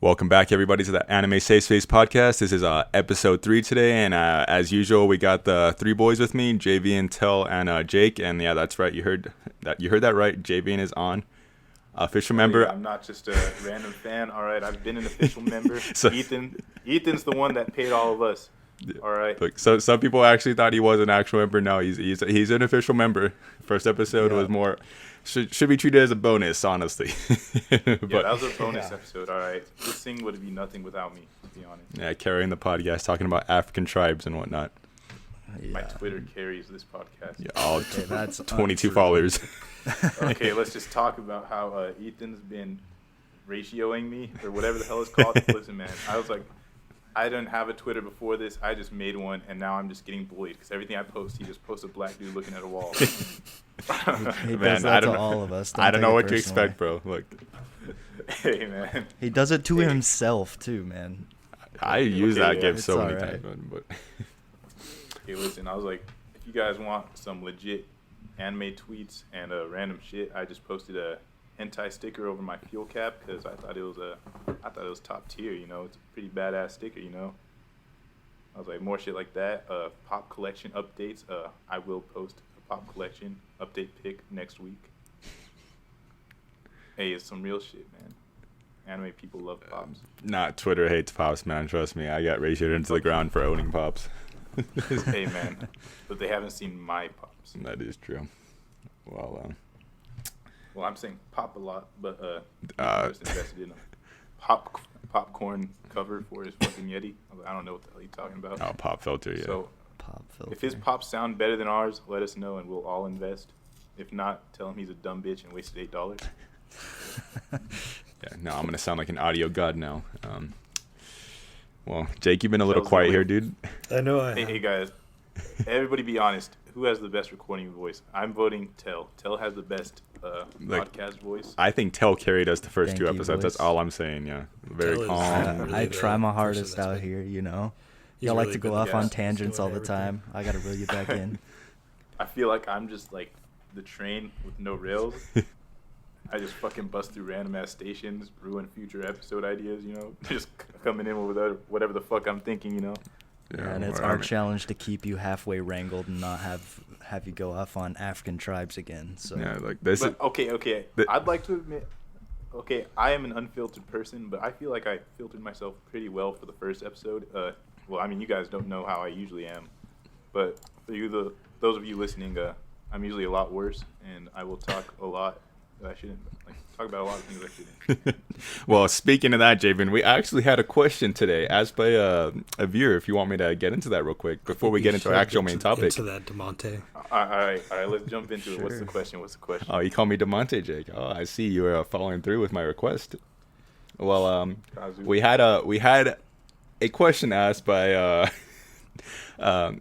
Welcome back, everybody, to the Anime Safe Space podcast. This is episode 3 today, and as usual, we got the three boys with me: JV, and Tel, and Jake. And yeah, that's right. You heard that right. JV is on official member. Yeah, I'm not just a random fan. All right, I've been an official member. So, Ethan's the one that paid all of us. All right. Look, so some people actually thought he was an actual member. No, he's an official member. First episode was more. Should be treated as a bonus, honestly. But, yeah, that was a bonus episode. All right, this thing would be nothing without me, to be honest. Yeah, carrying the podcast, talking about African tribes and whatnot. Yeah. My Twitter carries this podcast. Yeah, all that's 22 followers. Okay, let's just talk about how Ethan's been ratioing me, or whatever the hell it's called. Listen, man, I didn't have a Twitter before this. I just made one, and now I'm just getting bullied because everything I post, he just posts a black dude looking at a wall. He does that to all of us. I don't know what to expect, bro. Look. Hey, man. He does it to himself, too, man. I use that gift so many right. times. But Hey, listen, I was like, if you guys want some legit anime tweets and random shit, I just posted a hentai sticker over my fuel cap because I thought it was top tier. You know, it's a pretty badass sticker. You know, I was like, more shit like that. Pop collection updates. I will post a pop collection update pic next week. Hey, it's some real shit, man. Anime people love pops. Nah, Twitter hates pops, man. Trust me, I got ratioed into the ground for owning pops. Hey, man, but they haven't seen my pops. That is true. Well, I'm saying pop a lot, but just invested in a popcorn cover for his fucking Yeti. I don't know what the hell he's talking about. oh, pop filter, yeah. So Pop filter. if his pops sound better than ours, let us know and we'll all invest. If not, tell him he's a dumb bitch and wasted $8. Yeah, no, I'm gonna sound like an audio god now. Well, Jake, you've been a little quiet here, dude. I know I have. Hey guys, everybody be honest. Who has the best recording voice? I'm voting Tel. Tel has the best podcast voice. I think Tel carried us the first Thank two you, episodes. boys. That's all I'm saying. Yeah, very Tel is calm. really I the try my person hardest that's out been- here, you know. He's Y'all like really to go been off the on best tangents doing all the everything. time. I gotta reel you back in. I feel like I'm just like the train with no rails. I just fucking bust through random ass stations, ruin future episode ideas, you know, just coming in with whatever the fuck I'm thinking, you know. Yeah, And it's well, I our mean, challenge to keep you halfway wrangled and not have you go off on African tribes again. So Yeah, like this. But okay. The- I'd like to admit, I am an unfiltered person, but I feel like I filtered myself pretty well for the first episode. Well, I mean, you guys don't know how I usually am, but for you, those of you listening, I'm usually a lot worse, and I will talk a lot that I shouldn't. Like, talk about a lot of things I shouldn't. Well, speaking of that, Javen, we actually had a question today asked by a viewer. If you want me to get into that real quick before we get into our actual main topic. Into that, DeMonte. All right, let's jump into it. What's the Sure. question? Oh, you call me Demonte, Jake. Oh, I see you are following through with my request. Well, Kazu. we had a question asked by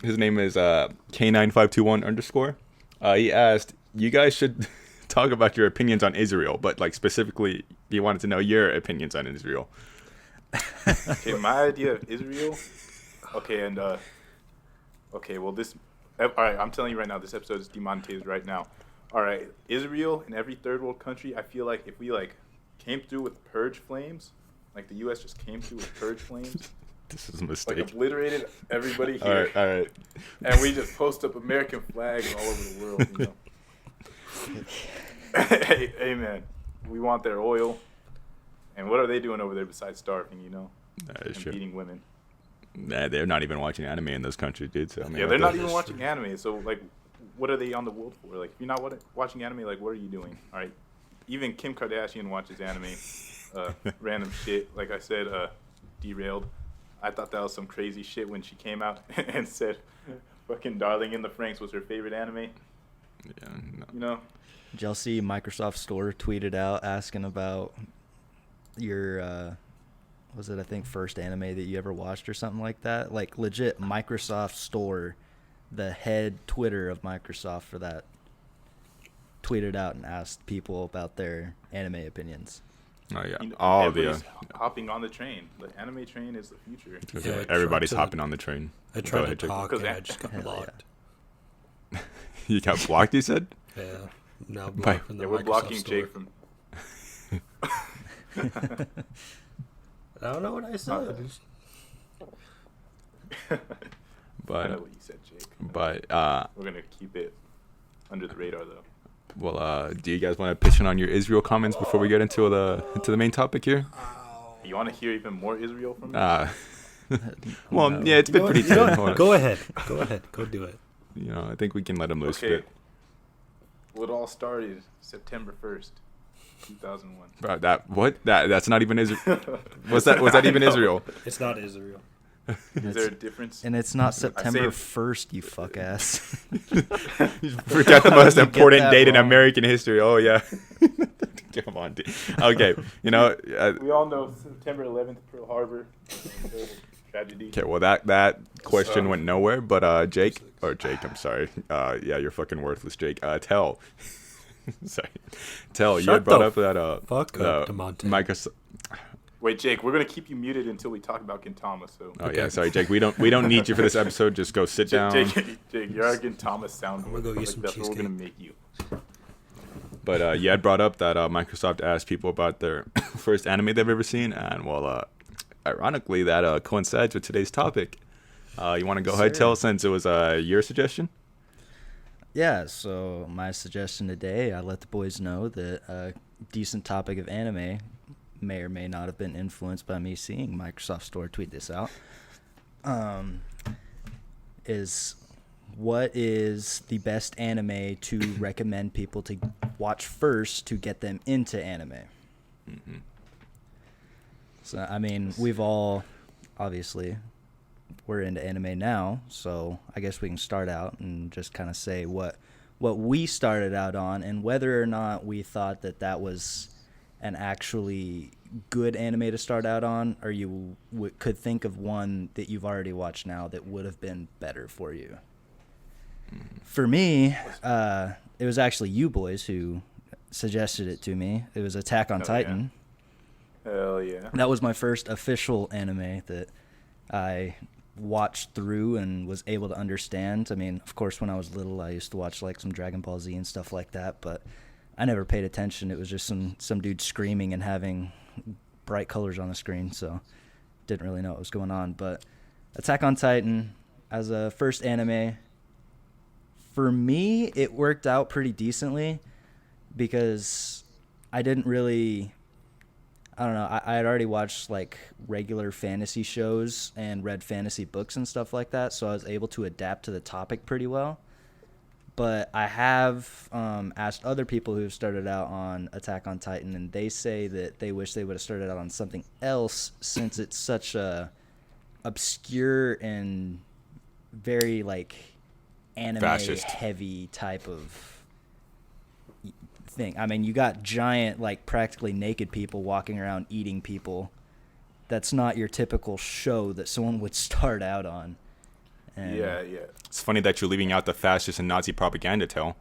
his name is K9521_. He asked, you guys should talk about your opinions on Israel, but like specifically, he wanted to know your opinions on Israel. Okay, my idea of Israel. Okay, and okay, well this. All right, I'm telling you right now, this episode is demonetized right now. All right, Israel and every third world country. I feel like if we like came through with purge flames, like the U.S. just came through with purge flames, This is a like mistake. obliterated everybody All here, right. and we just post up American flags all over the world. You know. Hey, man, we want their oil. And what are they doing over there besides starving? You know, That is and true. beating women. Nah, they're not even watching anime in those countries, dude. So I mean, Yeah, what they're the- not even watching anime. So, like, what are they on the world for? Like, if you're not watching anime, like, what are you doing? All right. Even Kim Kardashian watches anime. Random shit. Like I said, Derailed. I thought that was some crazy shit when she came out and said fucking Darling in the Franxx was her favorite anime. Yeah, no. You know? did y'all see Microsoft Store tweeted out asking about your was it I think first anime that you ever watched or something like that? Like legit Microsoft Store, the head Twitter of Microsoft for that tweeted out and asked people about their anime opinions. Oh yeah, You know, all the everybody's hopping on the train. The anime train is the future. Yeah, I everybody's tried to- hopping on the train. I Go tried to ahead, Jake. talk Because and I that- just got Hell yeah. blocked. You got blocked, you said? Yeah. Now By- blocked from the Yeah, we're Microsoft blocking store. Jake from. I don't know what I said. I know But what you said, Jake. but We're gonna keep it under the radar, though. well, do you guys want to pitch in on your Israel comments before we get into the main topic here? You want to hear even more Israel from me? Well, No. yeah, it's been pretty You know tense. what? Go ahead. Go do it. You know, I think we can let him loose a Okay. bit. Well, it all started September 1st, 2001. Bro, that's not even Israel. Was that even Israel? It's not Israel. Is there a difference? And it's not I September saved- 1st, you fuck ass. You forgot the most You get important that date in wrong. American history. Oh yeah. Come on, dude. Okay, you know. We all know September 11th, Pearl Harbor. Tragedy. Okay, well that question went nowhere. But Jake, I'm sorry. Yeah, you're fucking worthless, Jake. Tell. Sorry, Tell. You Shut had brought the up that fuck up, DeMonte. Microsoft. Wait, Jake, we're gonna keep you muted until we talk about Gintama. So. Oh yeah, sorry, Jake. We don't need you for this episode. Just go sit down. Jake, you're our Gintama soundboard. I'm gonna go get some That's what we're gonna cheesecake. make you. But you had brought up that Microsoft asked people about their first anime they've ever seen, and well, ironically, that coincides with today's topic. You want to go ahead, Sure. Tell, since it was your suggestion? Yeah, so my suggestion today, I let the boys know that a decent topic of anime may or may not have been influenced by me seeing Microsoft Store tweet this out. Is what is the best anime to recommend people to watch first to get them into anime? Mm-hmm. So, I mean, we've all, obviously, we're into anime now, so I guess we can start out and just kind of say what we started out on and whether or not we thought that was an actually good anime to start out on, or you could think of one that you've already watched now that would have been better for you. For me, it was actually you boys who suggested it to me. It was Attack on Oh, Titan. Hell yeah. That was my first official anime that I watched through and was able to understand. I mean, of course, when I was little, I used to watch like some Dragon Ball Z and stuff like that, but I never paid attention. It was just some dude screaming and having bright colors on the screen, so didn't really know what was going on. But Attack on Titan, as a first anime, for me, it worked out pretty decently because I didn't really... I don't know. I had already watched like regular fantasy shows and read fantasy books and stuff like that, so I was able to adapt to the topic pretty well. But I have asked other people who have started out on Attack on Titan, and they say that they wish they would have started out on something else since it's such a obscure and very like anime Fascist. heavy type of thing. I mean, you got giant, like practically naked people walking around eating people. That's not your typical show that someone would start out on. And, Yeah. It's funny that you're leaving out the fascist and Nazi propaganda, Tell.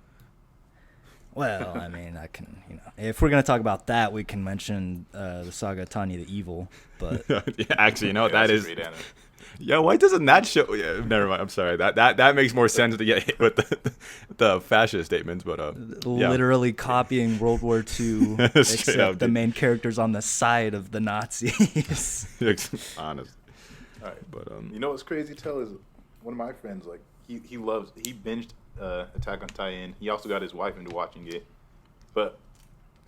Well, I mean, I can, if we're gonna talk about that, we can mention the saga Tanya the Evil. But Yeah, actually, that that's a is. great anime. Yeah, why doesn't that show? Yeah, never mind. I'm sorry. That makes more sense to get hit with the fascist statements, but yeah. literally copying World War II, Straight up, except the dude. main character's on the side of the Nazis. Honest, All right. but You know what's crazy? Tell is one of my friends, like he binged Attack on Titan. He also got his wife into watching it. But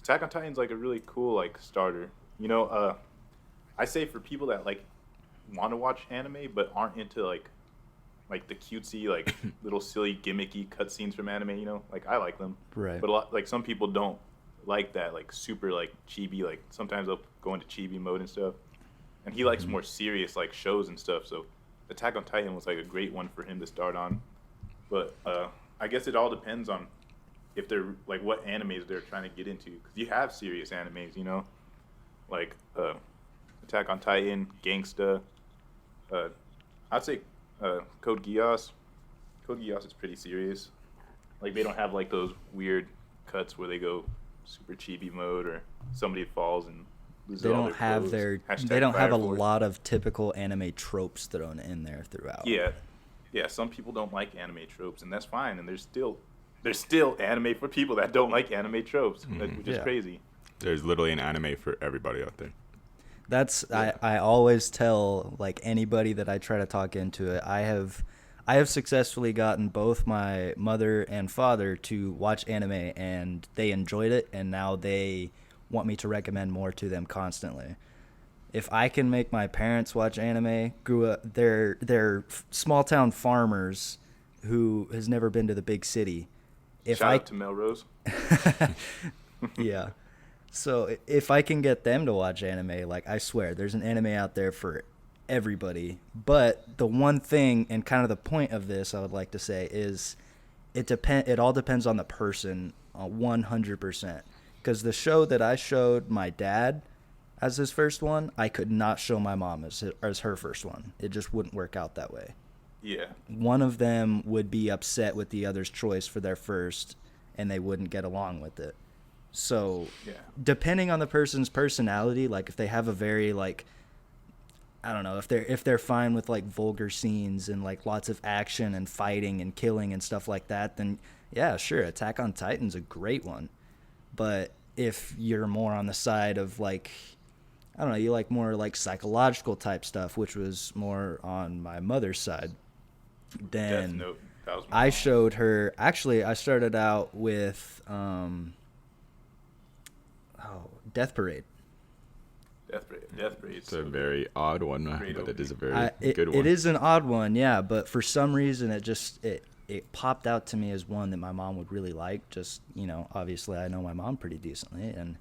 Attack on Titan's like a really cool like starter. I say for people that like want to watch anime but aren't into like the cutesy like little silly gimmicky cutscenes from anime. Like I like them. Right. But a lot, like some people don't like that like super like chibi. Like sometimes they'll go into chibi mode and stuff. And he likes more serious like shows and stuff. So Attack on Titan was like a great one for him to start on. But I guess it all depends on if they're like what animes they're trying to get into. Because you have serious animes, like Attack on Titan, Gangsta. I'd say Code Geass. Code Geass is pretty serious. Like they don't have like those weird cuts where they go super chibi mode or somebody falls and loses They all don't have clothes. their. Hashtag They don't have a Fire Force. lot of typical anime tropes thrown in there throughout. Yeah, some people don't like anime tropes, and that's fine. And there's still anime for people that don't like anime tropes, which is Yeah. crazy. there's literally an anime for everybody out there. That's Yeah. I always tell like anybody that I try to talk into it. I have successfully gotten both my mother and father to watch anime, and they enjoyed it, and now they want me to recommend more to them constantly. If I can make my parents watch anime, grew up they're small town farmers who has never been to the big city. If Shout I out to Melrose. yeah. So if I can get them to watch anime, like I swear, there's an anime out there for everybody. But the one thing and kind of the point of this, I would like to say, is it all depends on the person, 100%. Because the show that I showed my dad as his first one, I could not show my mom as her first one. It just wouldn't work out that way. Yeah. One of them would be upset with the other's choice for their first, and they wouldn't get along with it. So, Yeah. depending on the person's personality, like if they have a very like, I don't know, if they're fine with like vulgar scenes and like lots of action and fighting and killing and stuff like that, then yeah, sure, Attack on Titan's a great one. But if you're more on the side of like, I don't know, you like more like psychological type stuff, which was more on my mother's side, Death then Note. That was my I mom. showed her. Actually, I started out with Death Parade. Death Parade. It's a very odd one, Great but it is a very It good one. It is an odd one, yeah. But for some reason, it popped out to me as one that my mom would really like. Just, obviously I know my mom pretty decently, and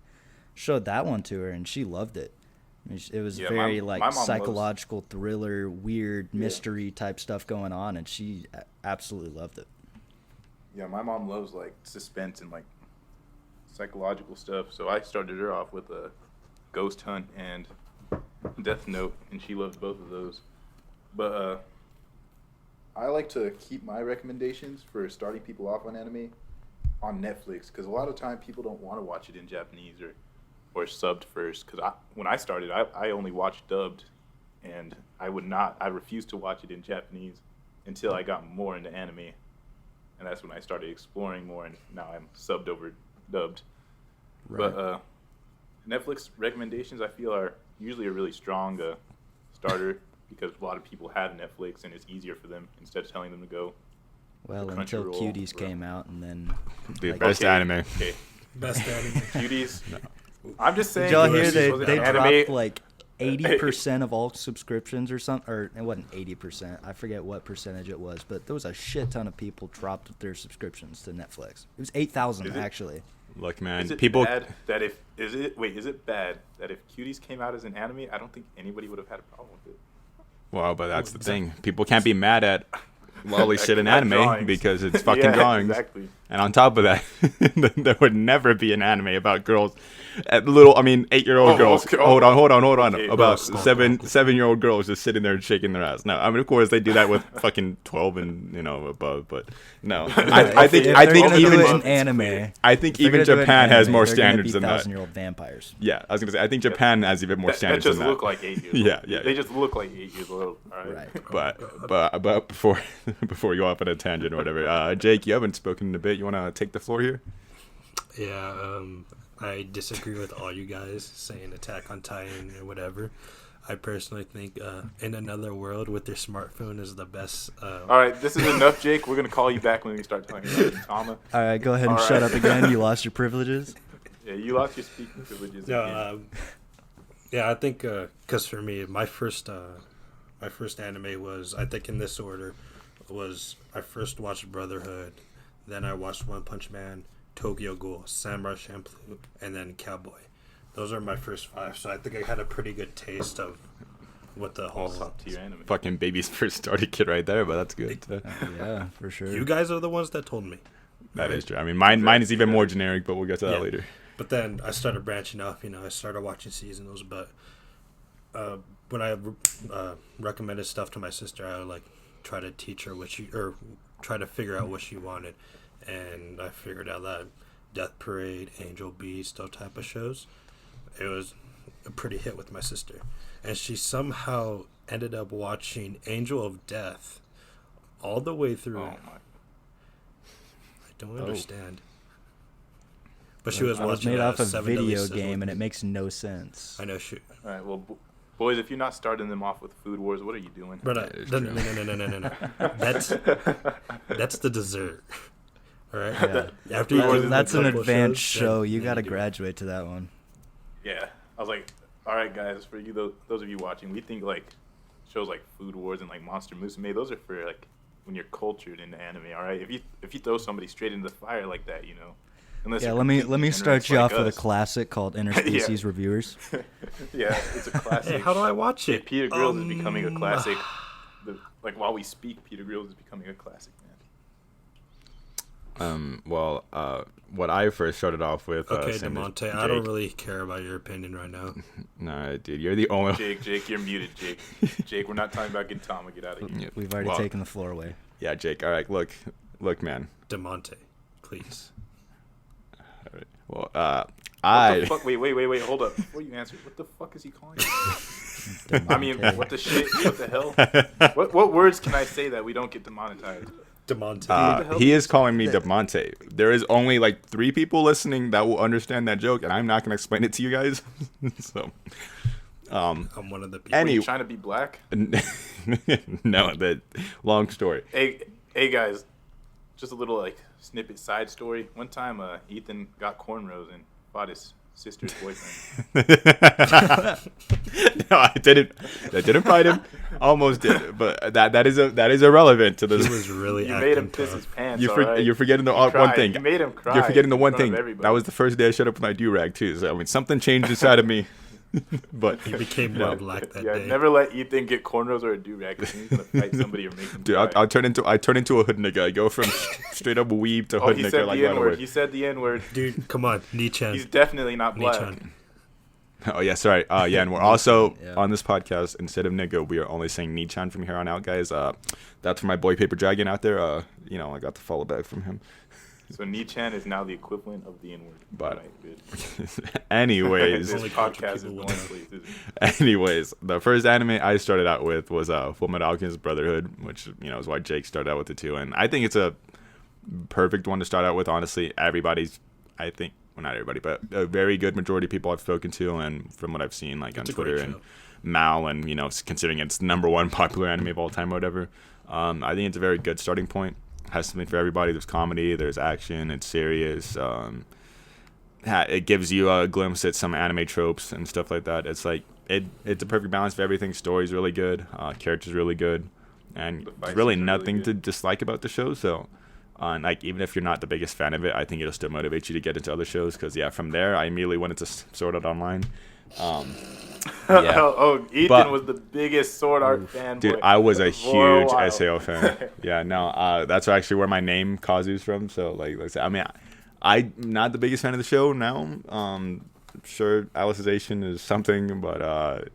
showed that one to her, and she loved it. I mean, it was Yeah, very my like mom loves- psychological thriller, weird Yeah. mystery type stuff going on, and she absolutely loved it. Yeah, my mom loves like suspense and like psychological stuff. So I started her off with a Ghost Hunt and Death Note, and she loved both of those. But I like to keep my recommendations for starting people off on anime on Netflix, because a lot of time people don't want to watch it in Japanese or subbed first. Because when I started, I only watched dubbed, and I refused to watch it in Japanese until I got more into anime. And that's when I started exploring more, and now I'm subbed over dubbed. Right. But Netflix recommendations, I feel, are usually a really strong starter, because a lot of people have Netflix, and it's easier for them instead of telling them to go. Well, the until Crunchyroll, Cuties bro. came out, and then The like- best Okay, anime. Okay, Best anime. Cuties. I'm just saying. Did y'all hear Ulysses was they an dropped anime. like 80% of all subscriptions or something? Or it wasn't 80%. I forget what percentage it was, but there was a shit ton of people dropped their subscriptions to Netflix. It was 8,000 Is it? actually. Look, man, Is it people. bad that is it bad that if Cuties came out as an anime, I don't think anybody would have had a problem with it. Well, but that's the thing. People can't be mad at lolly shit in At anime drawings. because it's fucking Yeah, drawings. Exactly. And on top of that, there would never be an anime about girls, 8-year-old Oh, girls. okay. Hold on. Okay. About Stop. 7-year-old girls just sitting there and shaking their ass. No, I mean, of course they do that with fucking 12 and above, but no. I think If I they're think gonna do even it in it's anime. clear. I think if they're even gonna do it in Japan has anime, more they're gonna standards be than that. 1,000-year-old vampires. Yeah, I was gonna say I think Japan has even more That standards just than that. look like 8 years old. Yeah. They just look like 8 years old. All right. Right. But before you go off on a tangent or whatever, Jake, you haven't spoken in a bit. You want to take the floor here? Yeah, I disagree with all you guys saying Attack on Titan or whatever. I personally think In Another World with their smartphone is the best. All right, this is enough, Jake. We're gonna call you back when we start talking about Utama. All right, go ahead and All shut right. up again. You lost your privileges. Yeah, you lost your speaking privileges. No, again. yeah, I think because for me, my first anime was, I think in this order, was I first watched Brotherhood, then I watched One Punch Man, Tokyo Ghoul, Samurai Champloo, and then Cowboy. Those are my first 5, so I think I had a pretty good taste of what the all whole. top tier anime. Fucking baby's first started kid right there, but that's good. Yeah, for sure. You guys are the ones that told me. That is true. I mean, mine is even more generic, but we'll get to that Yeah. later. But then I started branching off. I started watching seasonals. But when I recommended stuff to my sister, I would try to teach her or try to figure out what she wanted, and I figured out that Death Parade, Angel Beast, those type of shows, it was a pretty hit with my sister, and she somehow ended up watching Angel of Death all the way through. Oh my. I don't understand. But she was It was watching made off a Seven Deadly video Sins game, with and it me. makes no sense. I know she. All right, well, boys, if you're not starting them off with Food Wars, what are you doing? Brother, is no, true. no. That's the dessert. All right. Yeah. After you Wars do is the That's an couple advanced shows, show. then You got to do it. graduate to that one. Yeah, I was like, all right, guys, for you, those of you watching, we think like shows like Food Wars and like Monster Musume, those are for like when you're cultured into anime. All right, if you throw somebody straight into the fire like that, you know. Unless Yeah, you're let me completely start ignorant you like off with a us. classic called Interspecies Reviewers. Yeah, it's a classic. Hey, how do I watch it? Peter Grills is becoming a classic. While we speak, Peter Grills is becoming a classic, man. Well, what I first started off with. Okay, Sam, is DeMonte, I don't Jake. really care about your opinion right now. Nah, dude, you're the only. Jake, you're muted, Jake. Jake, we're not talking about Gintama. Get out of here. Yeah, We've already well, taken the floor away. Yeah, Jake. All right, look, man. DeMonte, please. All right. Well, What I. the fuck? Wait, hold up. Before you answer, what the fuck is he calling you? I mean, what the shit? What the hell? What words can I say that we don't get demonetized? DeMonte. the hell? He is calling me Demonte. There is only like 3 people listening that will understand that joke, and I'm not gonna explain it to you guys. So, I'm one of the people. Were Any- you trying to be black? no, that long story. Hey guys, just a little like snippet side story. One time, Ethan got cornrows and fought his sister's boyfriend. No, I didn't. I didn't fight him. Almost did, but that is irrelevant to He this. was really You acting made him piss tough. his pants. You're forgetting the He one cried. thing. You made him cry. You're forgetting the in one front of thing. everybody. That was the first day I showed up with my do-rag too. So I mean, something changed inside of me. But He became you know, more black that Yeah, day. never let Ethan get cornrows or a do-rag because he's gonna fight somebody or make him dude, cry. I turn into a hood nigga. I go from straight up weeb to Oh, hood he nigga said like the right N-word. away. He said the N-word. Dude, come on, He's Nichan. definitely not black. Nichan. Oh yeah, sorry. Yeah, and we're also Yeah. on this podcast instead of nigga, we are only saying Nichan from here on out, guys. That's for my boy Paper Dragon out there. I got the follow back from him. So Nichan is now the equivalent of the N-word. But- Right, good. anyways, This Only cultured podcast is people going would know. places. anyways, the first anime I started out with was Fullmetal Alchemist Brotherhood, which is why Jake started out with it too, and I think it's a perfect one to start out with. Honestly, I think. Well, not everybody, but a very good majority of people I've spoken to, and from what I've seen, like It's on a great Twitter and show. Mal, and considering it's #1 popular anime of all time or whatever, I think it's a very good starting point. Has something for everybody. There's comedy, there's action, it's serious. It gives you a glimpse at some anime tropes and stuff like that. It's like it's a perfect balance of everything. Story's really good, characters really good, and The fight there's really scenes are really nothing to good. dislike about the show. So. Like even if you're not the biggest fan of it, I think it'll still motivate you to get into other shows. Because from there I immediately went into Sword Art Online. Yeah. Oh, Ethan But- was the biggest Sword Art fan. Dude, I was a For huge while. SAO fan. Yeah, no, that's actually where my name Kazu's from. So like I said, I mean, I'm not the biggest fan of the show now. Sure, Alicization is something, but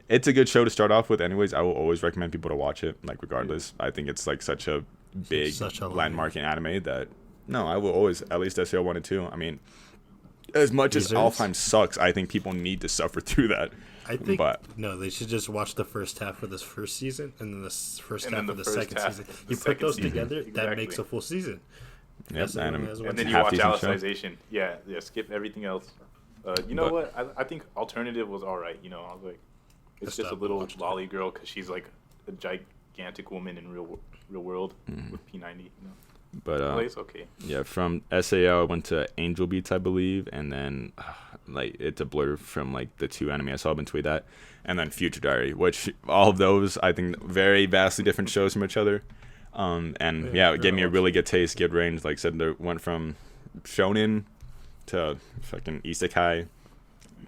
it's a good show to start off with. Anyways, I will always recommend people to watch it. Like regardless, I think it's like such a big Such a landmark in anime that I will always at least SAO 1 and 2. I mean, as much as Deserves- Alfheim sucks, I think people need to suffer through that. I think But- no, they should just watch the first half of this first season and then the first And half then of the the first second half season. of the You put second those season. together, that Exactly. makes a full season. Yep, That's the anime. only as well. And then you half watch decent show. Alicization. Yeah, skip everything else. You know But- what? I think Alternative was all right. I was like, it's I just a stopped little watching it. lolly girl because she's like a gigantic woman in real world Mm-hmm. with P90. But Well, it's okay. yeah, from SAO I went to Angel Beats, I believe, and then like it's a blur from like the 2 anime I saw between that, and then Future Diary, which all of those I think very vastly different shows from each other. And Yeah, it gave me a very really good taste, good range. Like I said, there went from shonen to fucking isekai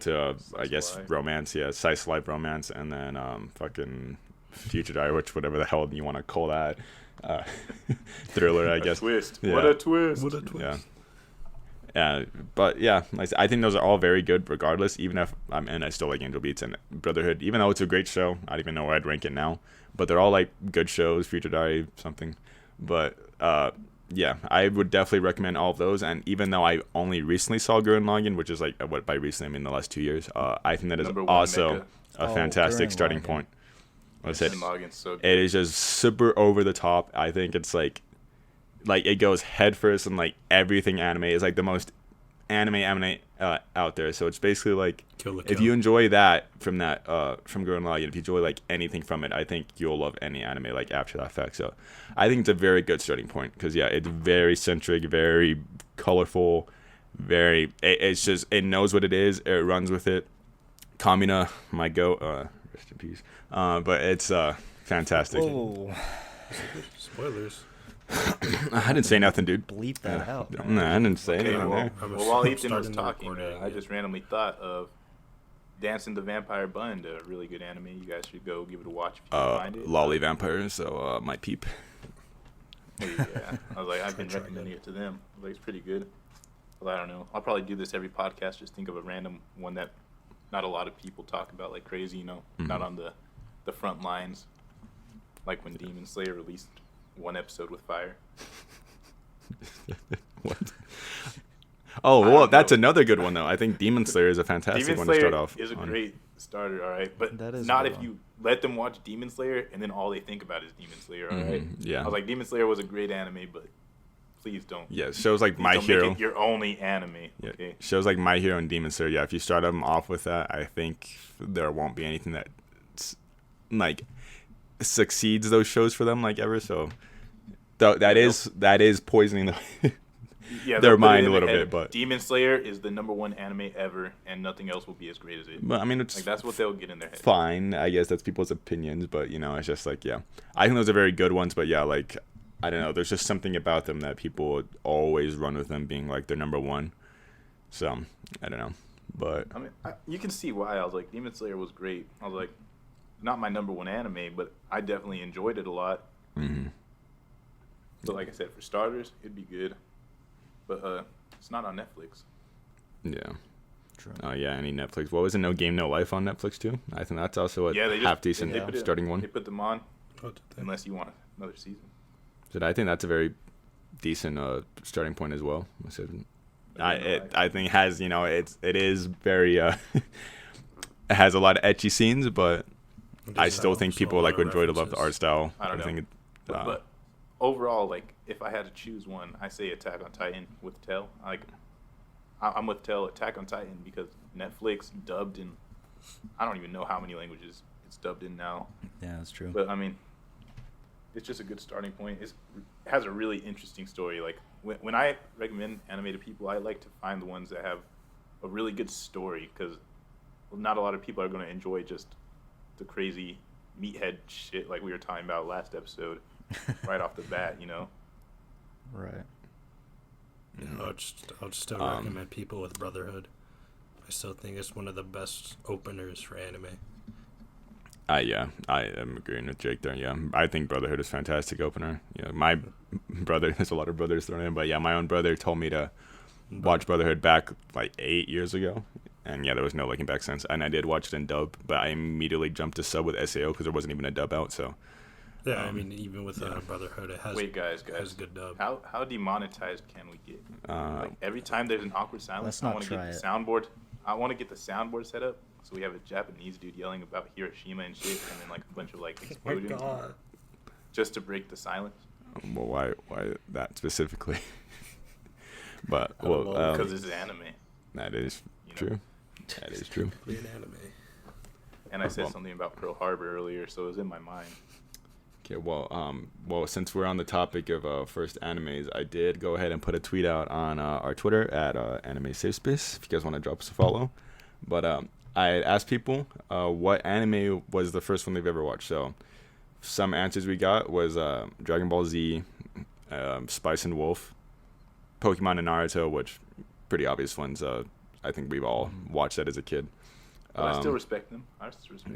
to I guess life. romance, slice of life romance, and then fucking Future Diary, which whatever the hell you want to call that, thriller, I A guess. twist. Yeah. What a twist. What a twist. Yeah. But yeah, like I said, I think those are all very good regardless, even if and I still like Angel Beats and Brotherhood, even though it's a great show. I don't even know where I'd rank it now, but they're all like good shows, Future Diary, something. But yeah, I would definitely recommend all of those. And even though I only recently saw Gurren Lagann, which is like, what by recently I mean the last 2 years, I think that is Number one also mecha. a Oh, fantastic Gurren starting Lagann. point. I said, Gurren Lagann's so good. it is just super over the top. I think it's like it goes headfirst and like everything anime is like the most anime out there. So it's basically like Kill la if Kill. you enjoy that from Gurren Lagann, if you enjoy like anything from it, I think you'll love any anime like after that fact. So I think it's a very good starting point because yeah, it's very centric, very colorful, it's just it knows what it is, it runs with it. Kamina, my goat, rest in peace. But it's fantastic. Oh, Spoilers. I didn't say nothing, dude. bleep that out. No, Man. I didn't say Okay, anything. well, there. I'm well, while Ethan was starting the talking, recording, I yeah. just randomly thought of Dancing the Vampire Bund, a really good anime. You guys should go give it a watch if you can find it. Lolly Vampire, so my peep. Yeah, I was like, I've been Try recommending again. it to them. I was like, it's pretty good. Well, I don't know. I'll probably do this every podcast. Just think of a random one that not a lot of people talk about like crazy. You know, not on the front lines. Like when Demon Slayer released one episode with fire. What? Oh, I well, don't that's know. another good one though. I think Demon Slayer is a fantastic Demon one Slayer to start off. is a on. great starter, all right, but That is a not good if one. you let them watch Demon Slayer and then all they think about is Demon Slayer, all right? yeah. I was like, Demon Slayer was a great anime, but please don't. Yeah, shows like please My don't Hero. Make it your only anime. Yeah, Okay. shows like My Hero and Demon Slayer. Yeah, if you start them off with that, I think there won't be anything that like succeeds those shows for them like ever. So that is poisoning the Yeah, their they'll put it mind in a little their bit, head. but Demon Slayer is the #1 anime ever, and nothing else will be as great as it. but I mean it's Like that's what they'll get in their head. fine. I guess that's people's opinions, but you know, it's just like yeah, I think those are very good ones. But yeah, like I don't know, there's just something about them that people always run with them being like their #1. So I don't know, but I mean, you can see why. I was like, Demon Slayer was great. I was like, not my #1 anime, but I definitely enjoyed it a lot. mhm. But like I said, for starters, it'd be good. But it's not on Netflix. Yeah. True. Oh yeah, any Netflix. What was it? No Game, No Life on Netflix too. I think that's also a Yeah, they just half decent they put it- starting one. They put them on What did they- unless you want another season. So I think that's a very decent starting point as well. So, Life. I think it has it is very it has a lot of etchy scenes, but I There's still also think a people lot like of would enjoy to love the references. art style. I don't know. think it, But overall, like if I had to choose one, I say Attack on Titan with Tell. I'm with Tell Attack on Titan because Netflix dubbed in I don't even know how many languages it's dubbed in now. Yeah, that's true. But I mean, it's just a good starting point. It has a really interesting story. Like when I recommend anime to people, I like to find the ones that have a really good story because not a lot of people are going to enjoy just the crazy meathead shit like we were talking about last episode right off the bat, you know? Right. I'll just still recommend people with Brotherhood. I still think it's one of the best openers for anime. yeah, I am agreeing with Jake there. Yeah, I think Brotherhood is fantastic opener. Yeah, my brother, there's a lot of brothers thrown in, but yeah, my own brother told me to watch Brotherhood back like 8 years ago, and yeah, there was no looking back since. And I did watch it in dub, but I immediately jumped to sub with SAO because there wasn't even a dub out. So Yeah, I mean, even with Brotherhood, it has Wait, guys, has good dub. How demonetized can we get? Uh, Like every time there's an awkward silence, Let's I not want to get try the it. soundboard. I want to get the soundboard set up so we have a Japanese dude yelling about Hiroshima and shit, and then like a bunch of like exploding, just to break the silence. well, why that specifically? But I don't well, know, Because it's anime, that is you know. true. That is true. Be an anime. And I said Well- something about Pearl Harbor earlier, so it was in my mind. Okay, well, since we're on the topic of first animes, I did go ahead and put a tweet out on our Twitter at Anime Safe Space. If you guys want to drop us a follow, but I asked people what anime was the first one they've ever watched. So some answers we got was Dragon Ball Z, Spice and Wolf, Pokemon and Naruto, which pretty obvious ones. I think we've all watched that as a kid. But I still respect them.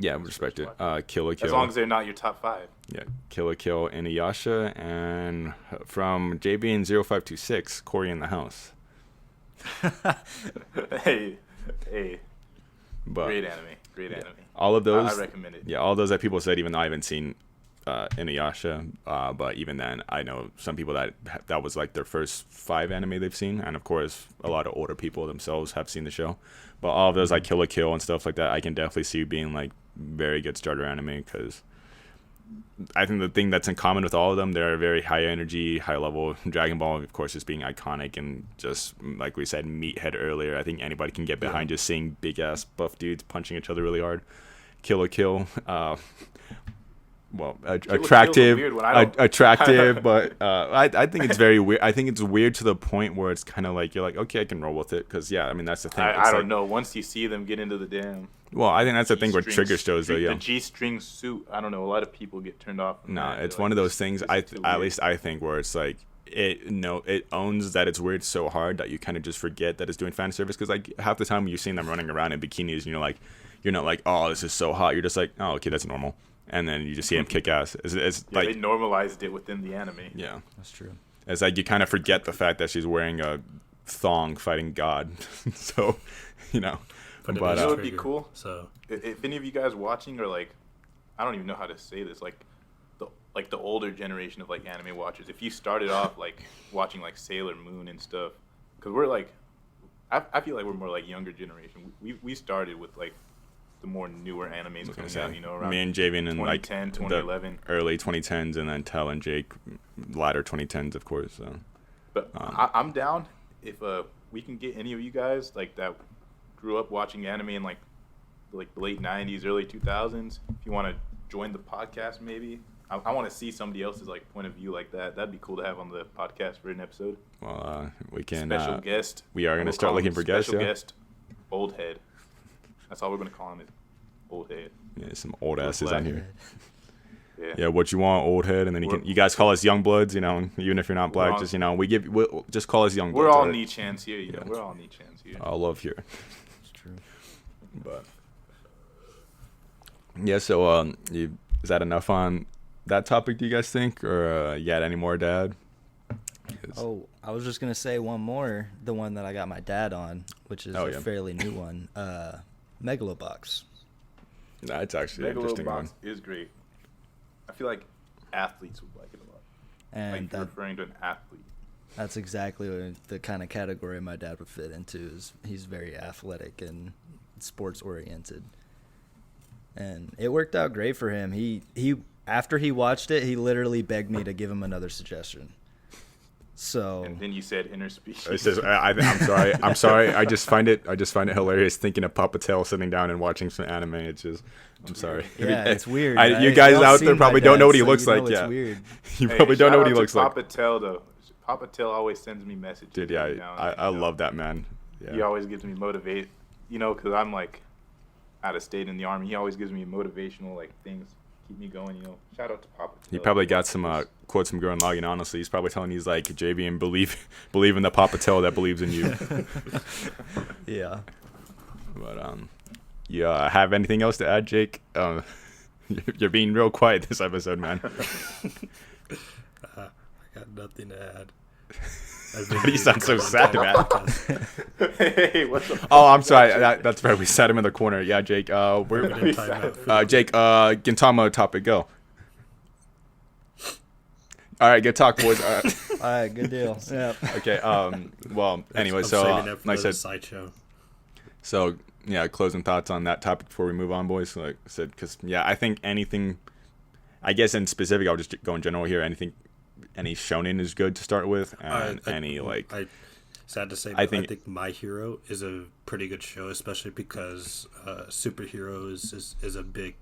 Yeah, them we as respect it. first watch. Kill la Kill. As long as they're not your top 5. Yeah, Kill la Kill, Inuyasha, and from JB and 0526, Cory in the House. hey, But great anime. all of those, I recommend it. yeah, all those that people said, even though I haven't seen Inuyasha, but even then, I know some people that was like their first 5 anime they've seen, and of course, a lot of older people themselves have seen the show. But all of those like Kill la Kill and stuff like that, I can definitely see being like very good starter anime because I think the thing that's in common with all of them, they're very high energy, high level. Dragon Ball, of course, just being iconic and just like we said, meathead earlier. I think anybody can get behind just seeing big ass buff dudes punching each other really hard. Kill la Kill. Well, attractive, but I think it's very weird. I think it's weird to the point where it's kind of like you're like, okay, I can roll with it because I mean that's the thing. I don't know. Once you see them get into the damn. Well, I think that's the thing with trigger shows though. Yeah, the G-string suit. I don't know. A lot of people get turned off. No, it's one of those things. At least I think where it's like it owns that it's weird so hard that you kind of just forget that it's doing fan service because like half the time you're seeing them running around in bikinis and you're not like, oh, this is so hot. You're just like, oh, okay, that's normal. And then you just see him kick ass. It's like they normalized it within the anime. Yeah, that's true. It's like you kind of forget the fact that she's wearing a thong fighting God. So, But you know what would be cool? So if any of you guys watching are like, I don't even know how to say this, like the older generation of like anime watchers. If you started off like watching like Sailor Moon and stuff, because we're like, I feel like we're more like younger generation. We started with like the more newer animes coming out, around me and Javian in 2010, 2011. The early 2010s, and then Tell and Jake, latter 2010s, of course. So. But I'm down if we can get any of you guys like that grew up watching anime in like the late 90s, early 2000s. If you want to join the podcast, maybe I want to see somebody else's like point of view like that. That'd be cool to have on the podcast for an episode. Well, we can special guest. We are going to start looking for guests. Special guest, old head. That's all we're going to call him, is old head. Yeah, some old asses on here. Yeah, what you want, old head, and then you guys call us young bloods, even if you're not black, we'll just call us young bloods. We're all Nichans here, we're all Nichans here. All love here. It's true. But yeah, so is that enough on that topic, do you guys think, or you got any more, Dad? Oh, I was just gonna say one more, the one that I got my dad on, which is a fairly new one, Megalobox. That's actually an interesting one. Megalobox is great. I feel like athletes would like it a lot. And like referring to an athlete. That's exactly the kind of category my dad would fit into. Is he's very athletic and sports oriented, and it worked out great for him. He after he watched it, he literally begged me to give him another suggestion. So and then you said interspecies. It says, I'm sorry. I just find it hilarious thinking of Papa Tail sitting down and watching some anime. I'm sorry. Yeah, it's weird. You guys out there probably don't know what he looks like. Yeah, weird. You probably don't know what he looks like. Papa Tail though. Papa Tail always sends me messages. Dude, yeah, I love that man. Yeah. He always gives me motivate. Because I'm like out of state in the army. He always gives me motivational like things. Keep me going, Shout out to Papa Tail. He probably got some quotes from Gurren Lagann, honestly. He's probably telling he's like, JV, and believe in the Papa Tail that believes in you. Yeah. But you have anything else to add, Jake? You're being real quiet this episode, man. I got nothing to add. You sound so sad, man. Hey, what's up? Oh, I'm sorry. That's right. We sat him in the corner. Yeah, Jake. Jake, Gintama topic, go. All right, good talk, boys. All right, good deal. Yeah. Okay. Well, anyway, I'm so saving like I said, sideshow. So yeah, closing thoughts on that topic before we move on, boys. Like I said, because I think anything, I guess in specific, I'll just go in general here. Any shonen is good to start with, and sad to say, but I think My Hero is a pretty good show, especially because superheroes is a big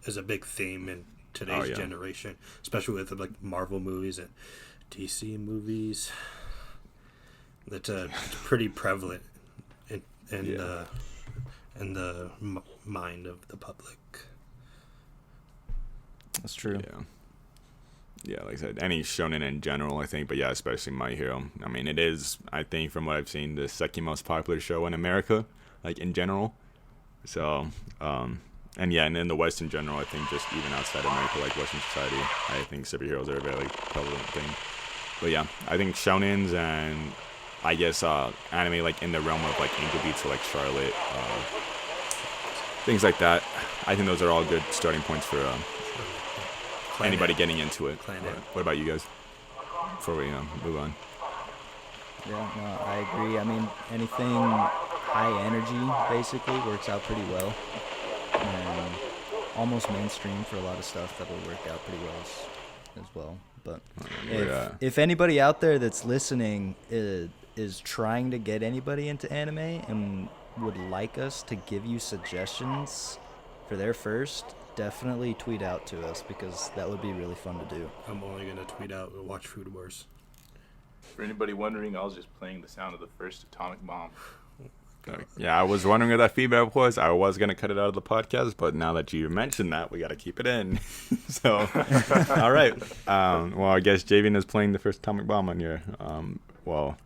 is a big theme in today's generation, especially with like Marvel movies and DC movies. That's pretty prevalent in the mind of the public. That's true. Yeah, like I said, any shonen in general, I think, but yeah, especially My Hero. I mean, it is, I think, from what I've seen, the second most popular show in America, like in general. So, and in the West in general, I think just even outside America, like Western society, I think superheroes are a very prevalent thing. But yeah, I think shonens and I guess anime like in the realm of like Angel Beats or like Charlotte, things like that. I think those are all good starting points for anybody getting into it. What about you guys? Before we move on. Yeah, no, I agree. I mean, anything high energy basically works out pretty well. And almost mainstream for a lot of stuff that will work out pretty well as well. But Yeah. if anybody out there that's listening is trying to get anybody into anime and would like us to give you suggestions for their first, definitely tweet out to us because that would be really fun to do. I'm only gonna tweet out and watch Food Wars. For anybody wondering, I was just playing the sound of the first atomic bomb. Yeah, I was wondering what that feedback was. I was gonna cut it out of the podcast, but now that you mentioned that, we got to keep it in. So, all right. Well, I guess Javian is playing the first atomic bomb on your. Well,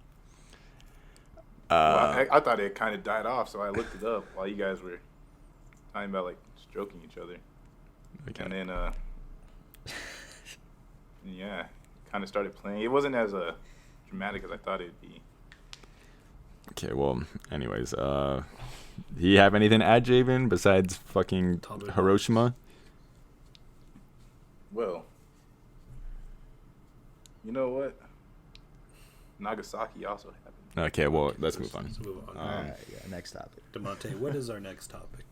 I thought it kind of died off, so I looked it up while you guys were talking about like stroking each other, okay. and then yeah, kind of started playing. It wasn't as dramatic as I thought it'd be. Okay. Well, anyways, do you have anything to add, Javian, besides fucking Atomic Hiroshima? Well, you know what? Nagasaki also happened. Okay. Well, let's move on. Let's move on. All right, yeah, next topic. DeMonte, what is our next topic?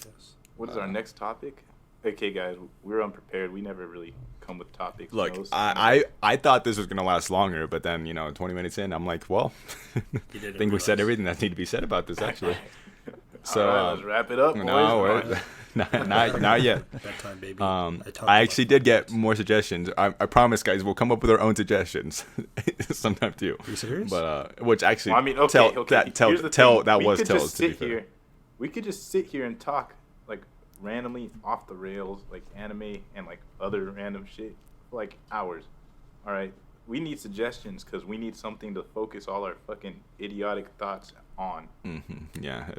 Yes. What is our next topic? Okay, guys, we're unprepared. We never really come with topics. Look, most. I thought this was gonna last longer, but then 20 minutes in, I'm like, well, I didn't think we said realize. everything that needed to be said about this actually. So All right, let's wrap it up, boys. no, we're, not yet. Bedtime, baby. I actually did get more suggestions. I promise, guys, we'll come up with our own suggestions sometime too. Are you serious? But which actually, Well, I mean, okay, tell Here's the tell thing. that We was could tells just to be sit fair. here. We could just sit here and talk like randomly off the rails, like anime and like other random shit, for like hours. All right, we need suggestions because we need something to focus all our fucking idiotic thoughts on. Yeah,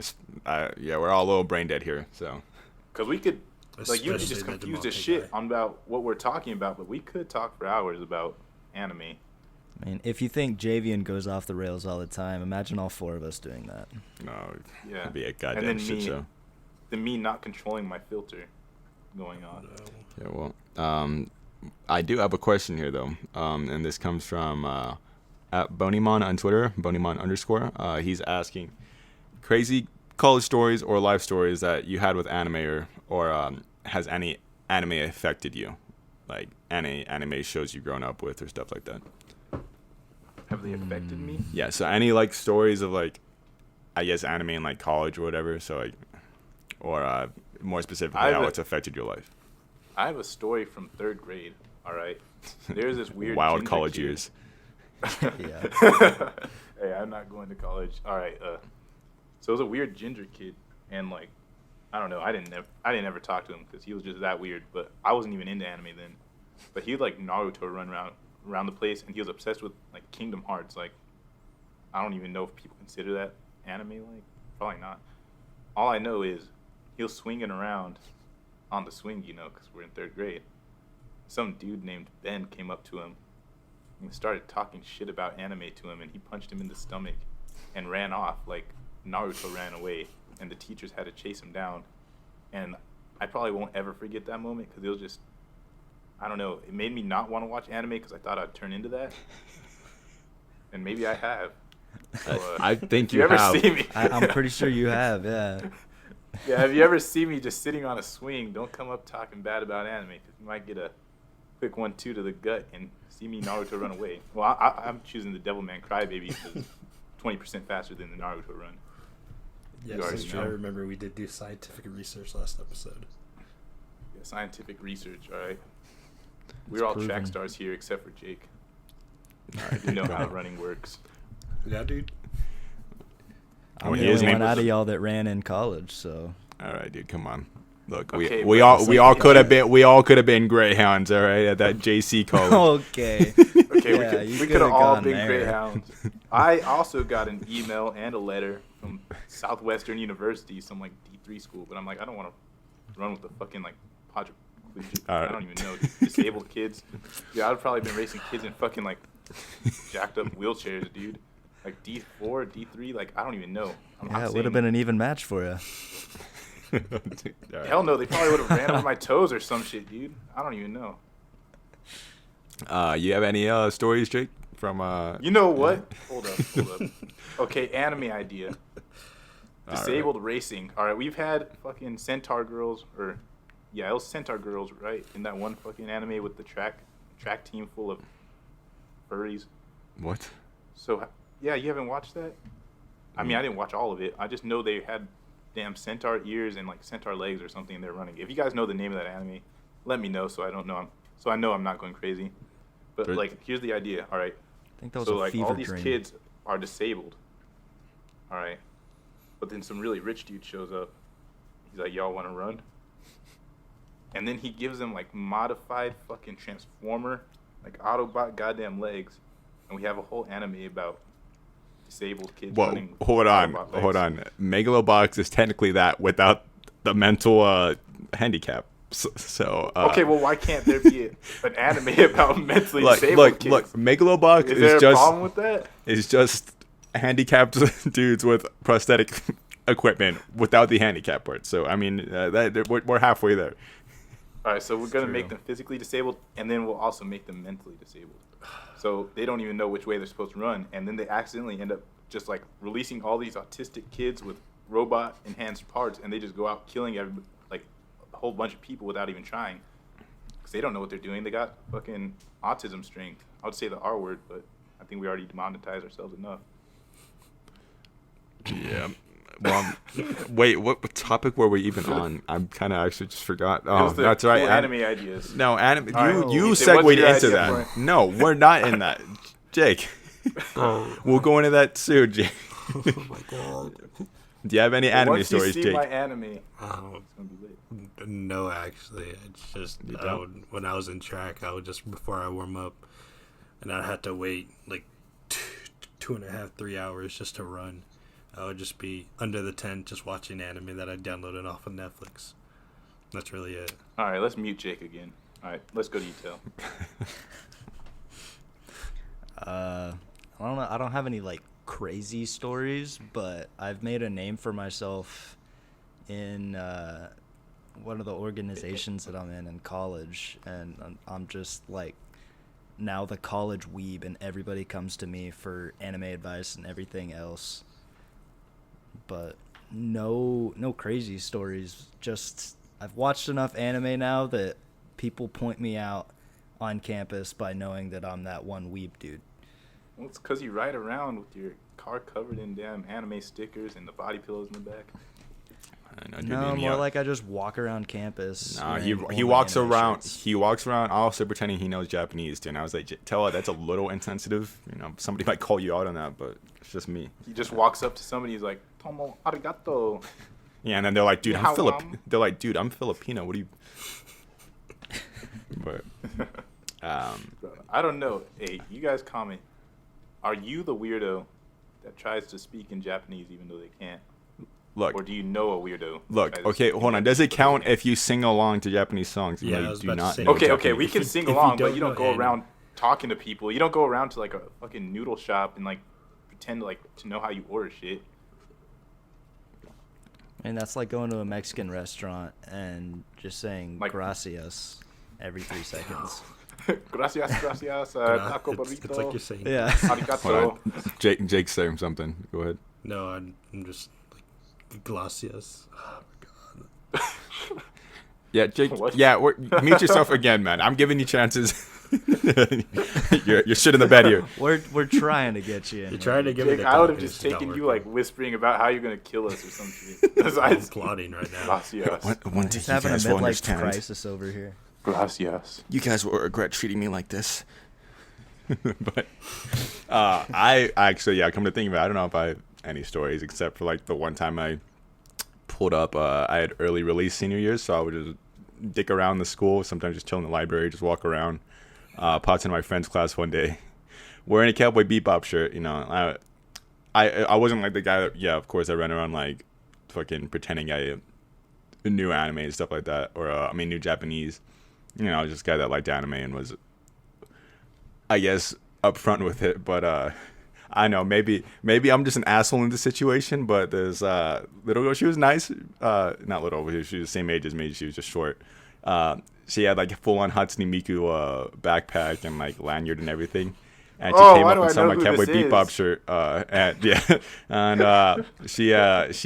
yeah, we're all a little brain dead here. So Because we could, like, you could Especially just the confuse the DeMonte shit guy. on about what we're talking about, but we could talk for hours about anime. I mean, if you think Javian goes off the rails all the time, imagine all four of us doing that. no, Yeah. it'd be a And goddamn then shit me, show. me not controlling my filter going on. Yeah, well, I do have a question here though, and this comes from at Bonimon on Twitter, Bonimon_. He's asking, crazy college stories or life stories that you had with anime, or has any anime affected you, like any anime shows you've grown up with or stuff like that. Have they affected me? Yeah, so any like stories of like, I guess anime in like college or whatever. So like, or more specifically, I have how a- it's affected your life. I have a story from 3rd grade. All right, there's this weird Wild ginger college kid. years. Yeah. Hey, I'm not going to college. All right. So it was a weird ginger kid, and like, I don't know. I didn't ever talk to him because he was just that weird. But I wasn't even into anime then. But he'd like Naruto run around the place, and he was obsessed with like Kingdom Hearts. Like, I don't even know if people consider that anime. Like, probably not. All I know is he was swinging around on the swing, because we're in 3rd grade. Some dude named Ben came up to him and started talking shit about anime to him, and he punched him in the stomach and ran off like Naruto ran away, and the teachers had to chase him down. And I probably won't ever forget that moment because it was just, I don't know, it made me not want to watch anime because I thought I'd turn into that. And maybe I have. So, I think if you ever have. see me, I'm pretty sure you have, yeah. yeah, if you ever see me just sitting on a swing, don't come up talking bad about anime because you might get a quick 1-2 to the gut and see me Naruto run away. Well, I'm choosing the Devilman Crybaby because 20% faster than the Naruto run. You already Yes, know. I remember we did do scientific research last episode. Yeah, scientific research, all right? We're all track proven. stars here except for Jake. All right, You know go how ahead. running works. Yeah, dude. I'm Well, the his only name one out was- of y'all that ran in college, so. All right, dude, come on. Look, Okay, we but all it's we like- all could have been Greyhounds, all right, at that JC college. Okay. Okay, Yeah, you we could've could have all gone been there. Greyhounds. I also got an email and a letter from Southwestern University, some like D3 school, but I'm like, I don't want to run with the fucking like quadriplegic. All right. I don't even know, disabled kids. Yeah, I'd probably been racing kids in fucking like jacked up wheelchairs, dude. Like D4, D3, like I don't even know. I'm Yeah, not it would have been an even match for you. All right. Hell no, they probably would have ran over my toes or some shit, dude. I don't even know. You have any stories, Jake, from You know what? Hold up. Okay, anime idea. All Disabled racing. All right, we've had fucking Centaur girls or Yeah, it was Centaur Girls, right? In that one fucking anime with the track team full of furries. What? So yeah, you haven't watched that? I mean, I didn't watch all of it. I just know they had damn centaur ears and like centaur legs or something. They're running. If you guys know the name of that anime, let me know so I don't know. So I know I'm not going crazy. But like, here's the idea. All right. I think that was So a like fever all these dream. kids are disabled. All right. But then some really rich dude shows up. He's like, y'all want to run? And then he gives them like modified fucking transformer, like Autobot goddamn legs. And we have a whole anime about disabled kids Whoa, running. hold on. Megalobox is technically that without the mental handicap. So Okay, well, why can't there be an anime about mentally disabled look, kids? look, Megalobox Is there is a just problem with that? is just handicapped dudes with prosthetic equipment without the handicap part. So I mean, we're halfway there. All right, so we're gonna True. make them physically disabled, and then we'll also make them mentally disabled. So they don't even know which way they're supposed to run, and then they accidentally end up just like releasing all these autistic kids with robot enhanced parts, and they just go out killing like a whole bunch of people without even trying, because they don't know what they're doing. They got fucking autism strength. I would say the R word, but I think we already demonetized ourselves enough. Yeah. Well, wait, what topic were we even on? I'm kind of actually just forgot. It Oh, was the that's right. cool anime ideas. No, anime. All right. You What's segued your into idea that. for it? No, we're not in that. Jake, we'll go into that soon, Jake. Oh my god. Do you have any But anime once stories, you see Jake? my anime, it's Um, gonna be lit. no, actually, it's just You I don't? would, when I was in track, I would just before I warm up, and I had to wait like 2.5, 3 hours just to run. I would just be under the tent just watching anime that I downloaded off of Netflix. That's really it. All right, let's mute Jake again. All right, let's go to you, Tail. I don't know. I don't have any like crazy stories, but I've made a name for myself in one of the organizations that I'm in college, and I'm just like now the college weeb, and everybody comes to me for anime advice and everything else. But no crazy stories. Just I've watched enough anime now that people point me out on campus by knowing that I'm that one weeb dude. Well, it's because you ride around with your car covered in damn anime stickers and the body pillows in the back. I know, dude, No, me more up. like I just walk around campus. Nah, wearing he only walks anime around. shirts. He walks around also pretending he knows Japanese, dude. And I was like, tell her that's a little insensitive. You know, somebody might call you out on that, but it's just me. He just walks up to somebody. He's like, "Tomo arigato." Yeah, and then they're like, dude, Yeah, They're like, dude, I'm Filipino. What do you? But I don't know. Hey, you guys comment. Are you the weirdo that tries to speak in Japanese even though they can't? look, Or do you know a weirdo? that look. tries to Okay, speak hold in on. Does it Japanese count but they if you sing along to Japanese songs? Yeah, I You was do about to not say know that. can't? Okay, we Japanese. can If sing you along, don't but you don't know go anime. around talking to people. You don't go around to like a fucking noodle shop and like pretend like to know how you order shit. And that's like going to a Mexican restaurant and just saying Like- gracias every 3 seconds. Gracias, taco burrito. It's like you're saying. Yeah. Arigato. Hold on. Jake's saying something. Go ahead. No, I'm just like glacias. Oh my god. Yeah, Jake. What? Yeah, mute yourself again, man. I'm giving you chances. you're shit in the bed here. We're trying to get you in. You're trying to give me Jake, the I would have topic, just it's not taken you working. like whispering about how you're gonna kill us or some shit. That's why I'm it's plotting right now. Gracias. One day He's you having a guys will midlife understand. crisis over here. Gracias. You guys will regret treating me like this. But I actually, yeah, come to think of it, I don't know if I have any stories except for like the one time I pulled up. I had early release senior year, so I would just dick around the school. Sometimes just chill in the library, just walk around. Popped into my friend's class one day, wearing a Cowboy Bebop shirt. You know, I wasn't like the guy that, yeah, of course I ran around like fucking pretending I knew anime and stuff like that, or knew Japanese. You know, I was just a guy that liked anime and was, I guess, upfront with it. But I know maybe I'm just an asshole in this situation. But there's little girl. She was nice. Not little. She was the same age as me. She was just short. She had like a full on Hatsune Miku backpack and like lanyard and everything. And she came why up do and I saw know my who Cowboy this Bebop is? shirt. And she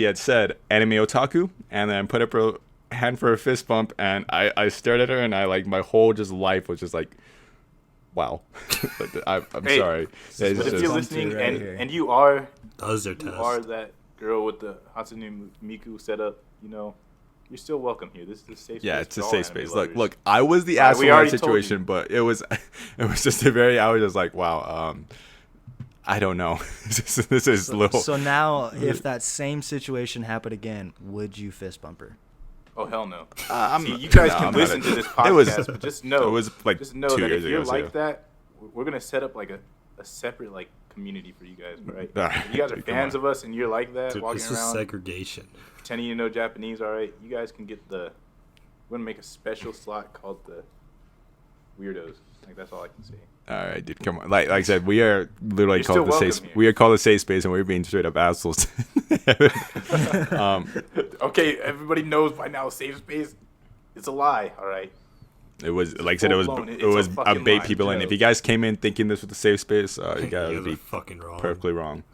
had said anime otaku, and then put up her hand for a fist bump, and I stared at her, and I like my whole just life was just like, wow. Like, I'm Hey, sorry. But if just you're bumped listening you right and here. and you are That was their you test. are that girl with the Hatsune Miku setup, you know, you're still welcome here. This is a safe Yeah, space it's a for all safe anime space. lovers. Look, I was the Alright, asshole we in that already told situation, you. but it was just a very. I was just like, wow. I don't know. This is little. So now, if that same situation happened again, would you fist bump her? Oh hell no! I'm- See, you guys no, can I'm not listen a- to this It podcast, was- but just know it was, like, just know 2 that years if you're ago, like so- that, we're gonna set up like a separate like community for you guys, all right? Alright, If you guys are come fans on. of us and you're like that, Dude, walking this is around segregation. pretending you know Japanese, all right? You guys can get the. We're gonna make a special slot called the weirdos. Like that's all I can say. All right, dude, come on. Like I said, we are literally You're still called the welcome safe. here. We are called the safe space, and we're being straight up assholes. Okay, everybody knows by now. Safe space, it's a lie. All right. It was like I said, it was full-blown. it It's a was a fucking bait lie, people in. Joe. If you guys came in thinking this was a safe space, you You guys guys would are be fucking wrong. perfectly wrong.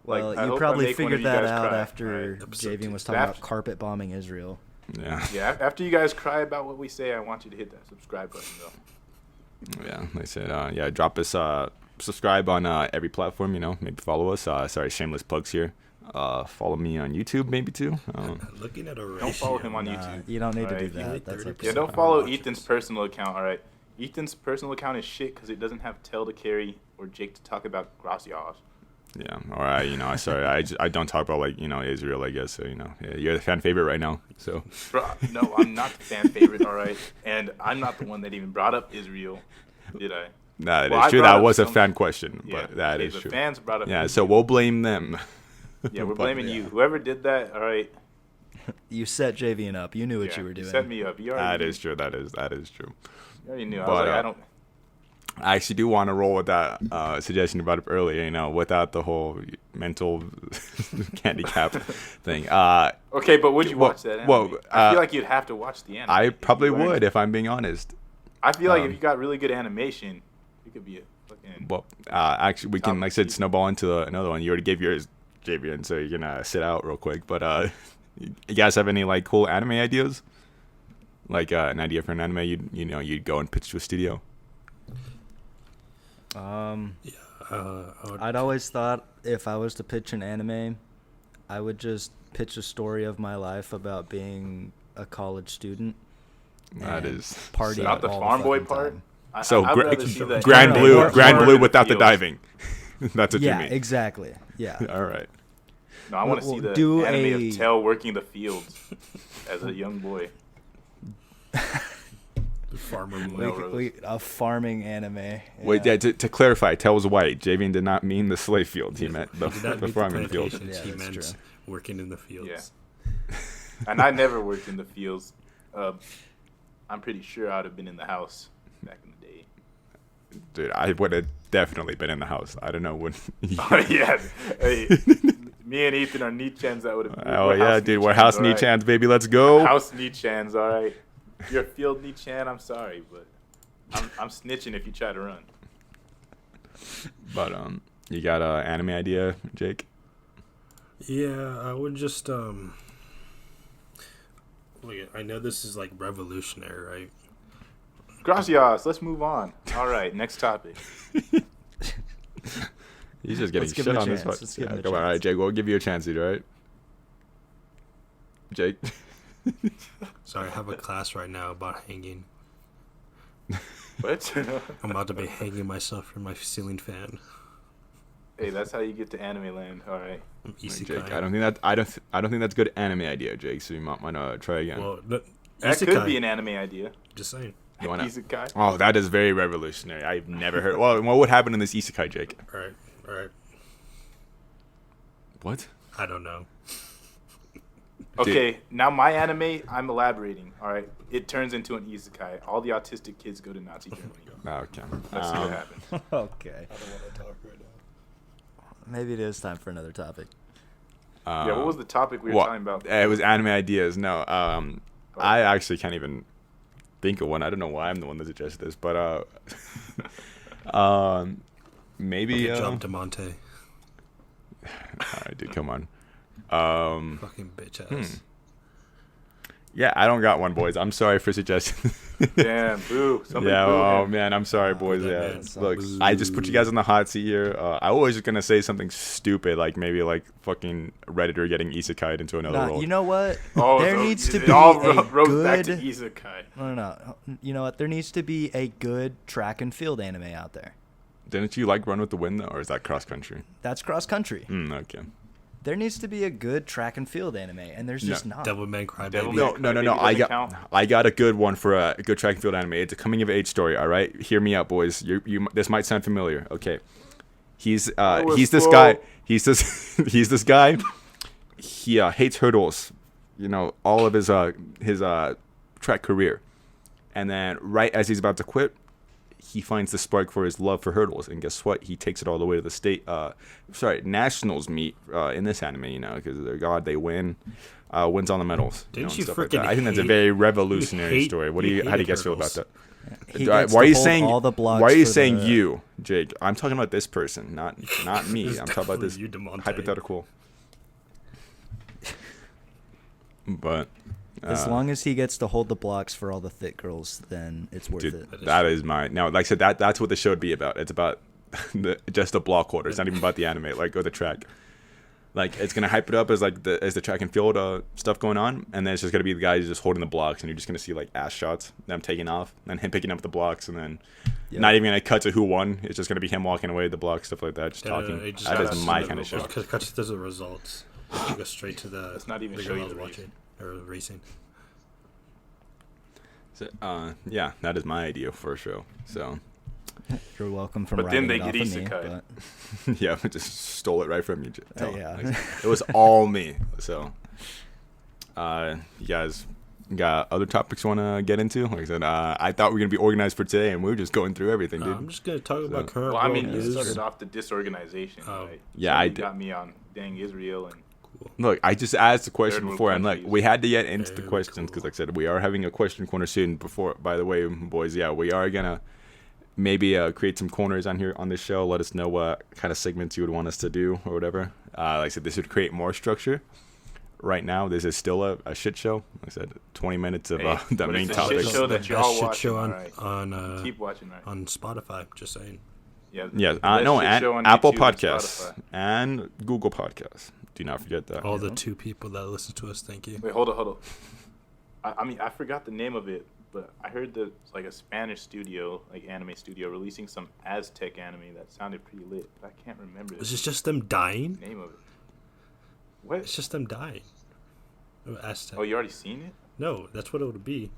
Well, Like, I you hope I probably make one of figured you that guys out cry, after alright? Episode Javian was two. talking about carpet bombing Israel. Yeah, Yeah. After you guys cry about what we say, I want you to hit that subscribe button though. yeah. Like I said, yeah. Drop us, subscribe on every platform. You know, maybe follow us. Sorry, shameless plugs here. Follow me on YouTube, maybe too. Looking at a ratio. Don't follow him on Nah, YouTube. you don't need to do Alright, that. like That's 30%. like Yeah, don't Power follow watches. Ethan's personal account. All right. Ethan's personal account is shit because it doesn't have Tell to carry or Jake to talk about Gracias. Yeah, all right. You know, sorry, I don't talk about like Israel, I guess. So yeah, you're the fan favorite right now. So Bro, no, I'm not the fan favorite. All right, and I'm not the one that even brought up Israel, did I? that Well, is I true. brought That up was a some- fan question, Yeah, but that okay, is the true. fans brought up. Yeah, so Israel. we'll blame them. Yeah, we're But, blaming yeah. you. Whoever did that, all right. You set Javian up. You knew what Yeah, you were doing. set me up. You already That knew. is true. That is true. You already knew. I But, was like, I uh, don't. I actually do want to roll with that suggestion you brought up earlier. You know, without the whole mental handicap thing. Okay, but would you well- watch that anime? well, I feel like you'd have to watch the anime. I if probably you weren't- would if I'm being honest. I feel like um, if you got really good animation, it could be a fucking. Well, actually, we can, Top like I said, season. snowball into another one. You already gave yours, Javian, so you're gonna sit out real quick. But you guys have any like cool anime ideas? Like an idea for an anime you'd go and pitch to a studio. I would- I'd always thought if I was to pitch an anime, I would just pitch a story of my life about being a college student. That and is party Not the all farm boy fucking part. time. so. I'd rather see the Grand No, Blue, more- Grand more Blue in the without the fields. diving. That's what Yeah, you mean. exactly. Yeah. All right. No, I want to We'll see the do anime a- of Tell working the fields as a young boy. the farmer We- boy. Melrose. A farming anime. Wait, yeah. To clarify, Tell was white. Javian did not mean the slave field. He meant the, He did not the mean farming field. plantations, Yeah, he that's meant true. working in the fields. Yeah. And I never worked in the fields. I'm pretty sure I'd have been in the house back in the day. Dude, I would have definitely been in the house. I don't know when. Oh yeah, hey, me and Ethan are Nichans that would have. Oh yeah, dude, we're house knee chans, baby. Let's go. House Nichans, all right. If you're a field Nichan, I'm sorry, but I'm snitching if you try to run. But you got an anime idea, Jake? Yeah, I would just wait, I know this is like revolutionary, right? Gracias. Let's move on. All right, next topic. He's just getting Let's give shit him a on this chance. one. Let's give him a Come on, all right, chance. Jake. We'll give you a chance, dude. All right, Jake. Sorry, I have a class right now about hanging. What? I'm about to be hanging myself from my ceiling fan. Hey, that's how you get to anime land. All right. I'm Jake, isekai. I don't think that's good anime idea, Jake. So you might want to try again. Well, That could isekai, be an anime idea. Just saying. You wanna- Isekai. Oh, that is very revolutionary. I've never heard. Well, what would happen in this isekai, Jake? All right. What? I don't know. Okay, now my anime, I'm elaborating. All right, it turns into an isekai. All the autistic kids go to Nazi Germany. Okay. Let's see what happens. Okay. I don't want to talk right now. Maybe it is time for another topic. Yeah, what was the topic we were talking about? It was anime ideas. No, I actually can't even think of one. I don't know why I'm the one that suggested this, but maybe. Good job, DeMonte. All right, dude, come on. Fucking bitch ass. Yeah, I don't got one, boys. I'm sorry for suggesting. Damn, boo. Somebody Yeah, boo oh him. man, I'm sorry, boys. that Yeah, man. look, Boo. I just put you guys on the hot seat here. I was just gonna say something stupid, like maybe like fucking Redditor getting isekai'd into another Nah, role. you know what? Oh, there so needs to it be all a rose back to good. Isekai. No. You know what? There needs to be a good track and field anime out there. Didn't you like Run with the Wind though, or is that cross country? That's cross country. Okay. There needs to be a good track and field anime, and there's just not. Devilman Crybaby. Devilman- No. Crybaby doesn't count. I got a good one for a good track and field anime. It's a coming of age story. All right, hear me out, boys. You this might sound familiar. Okay, he's this slow. guy. He's this guy. He hates hurdles. You know, all of his track career, and then right as he's about to quit, he finds the spark for his love for hurdles, and guess what? He takes it all the way to the nationals meet in this anime. You know, because they're god, they win, wins all the medals. Didn't and you stuff like freaking that. I think that's a hate- very revolutionary hate- story. How you do you hated guys feel about hurdles. that? He Why gets are to you hold saying? all the blocks Why are you for saying the- you, Jake? I'm talking about this person, not me. It's I'm talking about this definitely you, DeMonte. hypothetical. But As long as he gets to hold the blocks for all the thick girls, then it's worth dude, it. that is my now. Like I said, that's what the show would be about. It's about just the block holder. It's not even about the anime. Like, or the track. Like, it's gonna hype it up as like the track and field stuff going on, and then it's just gonna be the guys just holding the blocks, and you're just gonna see like ass shots, them taking off, and him picking up the blocks, and then Yeah. not even gonna cut to who won. It's just gonna be him walking away with the blocks, stuff like that, just Yeah, talking. it just That cuts is to my the kind of show. results. Cuts to the results. You go straight to the. Let's not even the show girl you I was the watching or racing. So, yeah, that is my idea for a show. So, You're welcome from But then writing they it get off of me, isekai. but yeah, I just stole it right from you. yeah. It was all me. So, you guys got other topics you want to get into? Like I said, I thought we were going to be organized for today, and we were just going through everything, dude. I'm just gonna talk about current Well, I world mean, you news. started off the disorganization, Oh. right? Yeah, So I you did. got me on dang Israel and Look, I just asked the question Third world before, and like countries. we had to get into the Very questions because, cool. like I said, we are having a question corner soon. Before, by the way, boys, yeah, we are gonna maybe create some corners on here on this show. Let us know what kind of segments you would want us to do or whatever. Like I said, this would create more structure. Right now, this is still a shit show. Like I said, 20 minutes of Hey, the what main is the shit topic. show that The you're all best shit watching, show alright. on keep watching, right? on Spotify. Just saying. Yeah, Yeah, the best no, shit and show on Apple YouTube and Podcasts Spotify. and Google Podcasts. Do not forget that. All the 2 people that listen to us, thank you. Wait, hold on. I mean, I forgot the name of it, but I heard that it's like a Spanish studio, like anime studio, releasing some Aztec anime that sounded pretty lit. But I can't remember Is the it just them dying? name of it. What? It's just them dying. Oh, Aztec. Oh, you already seen it? No, that's what it would be.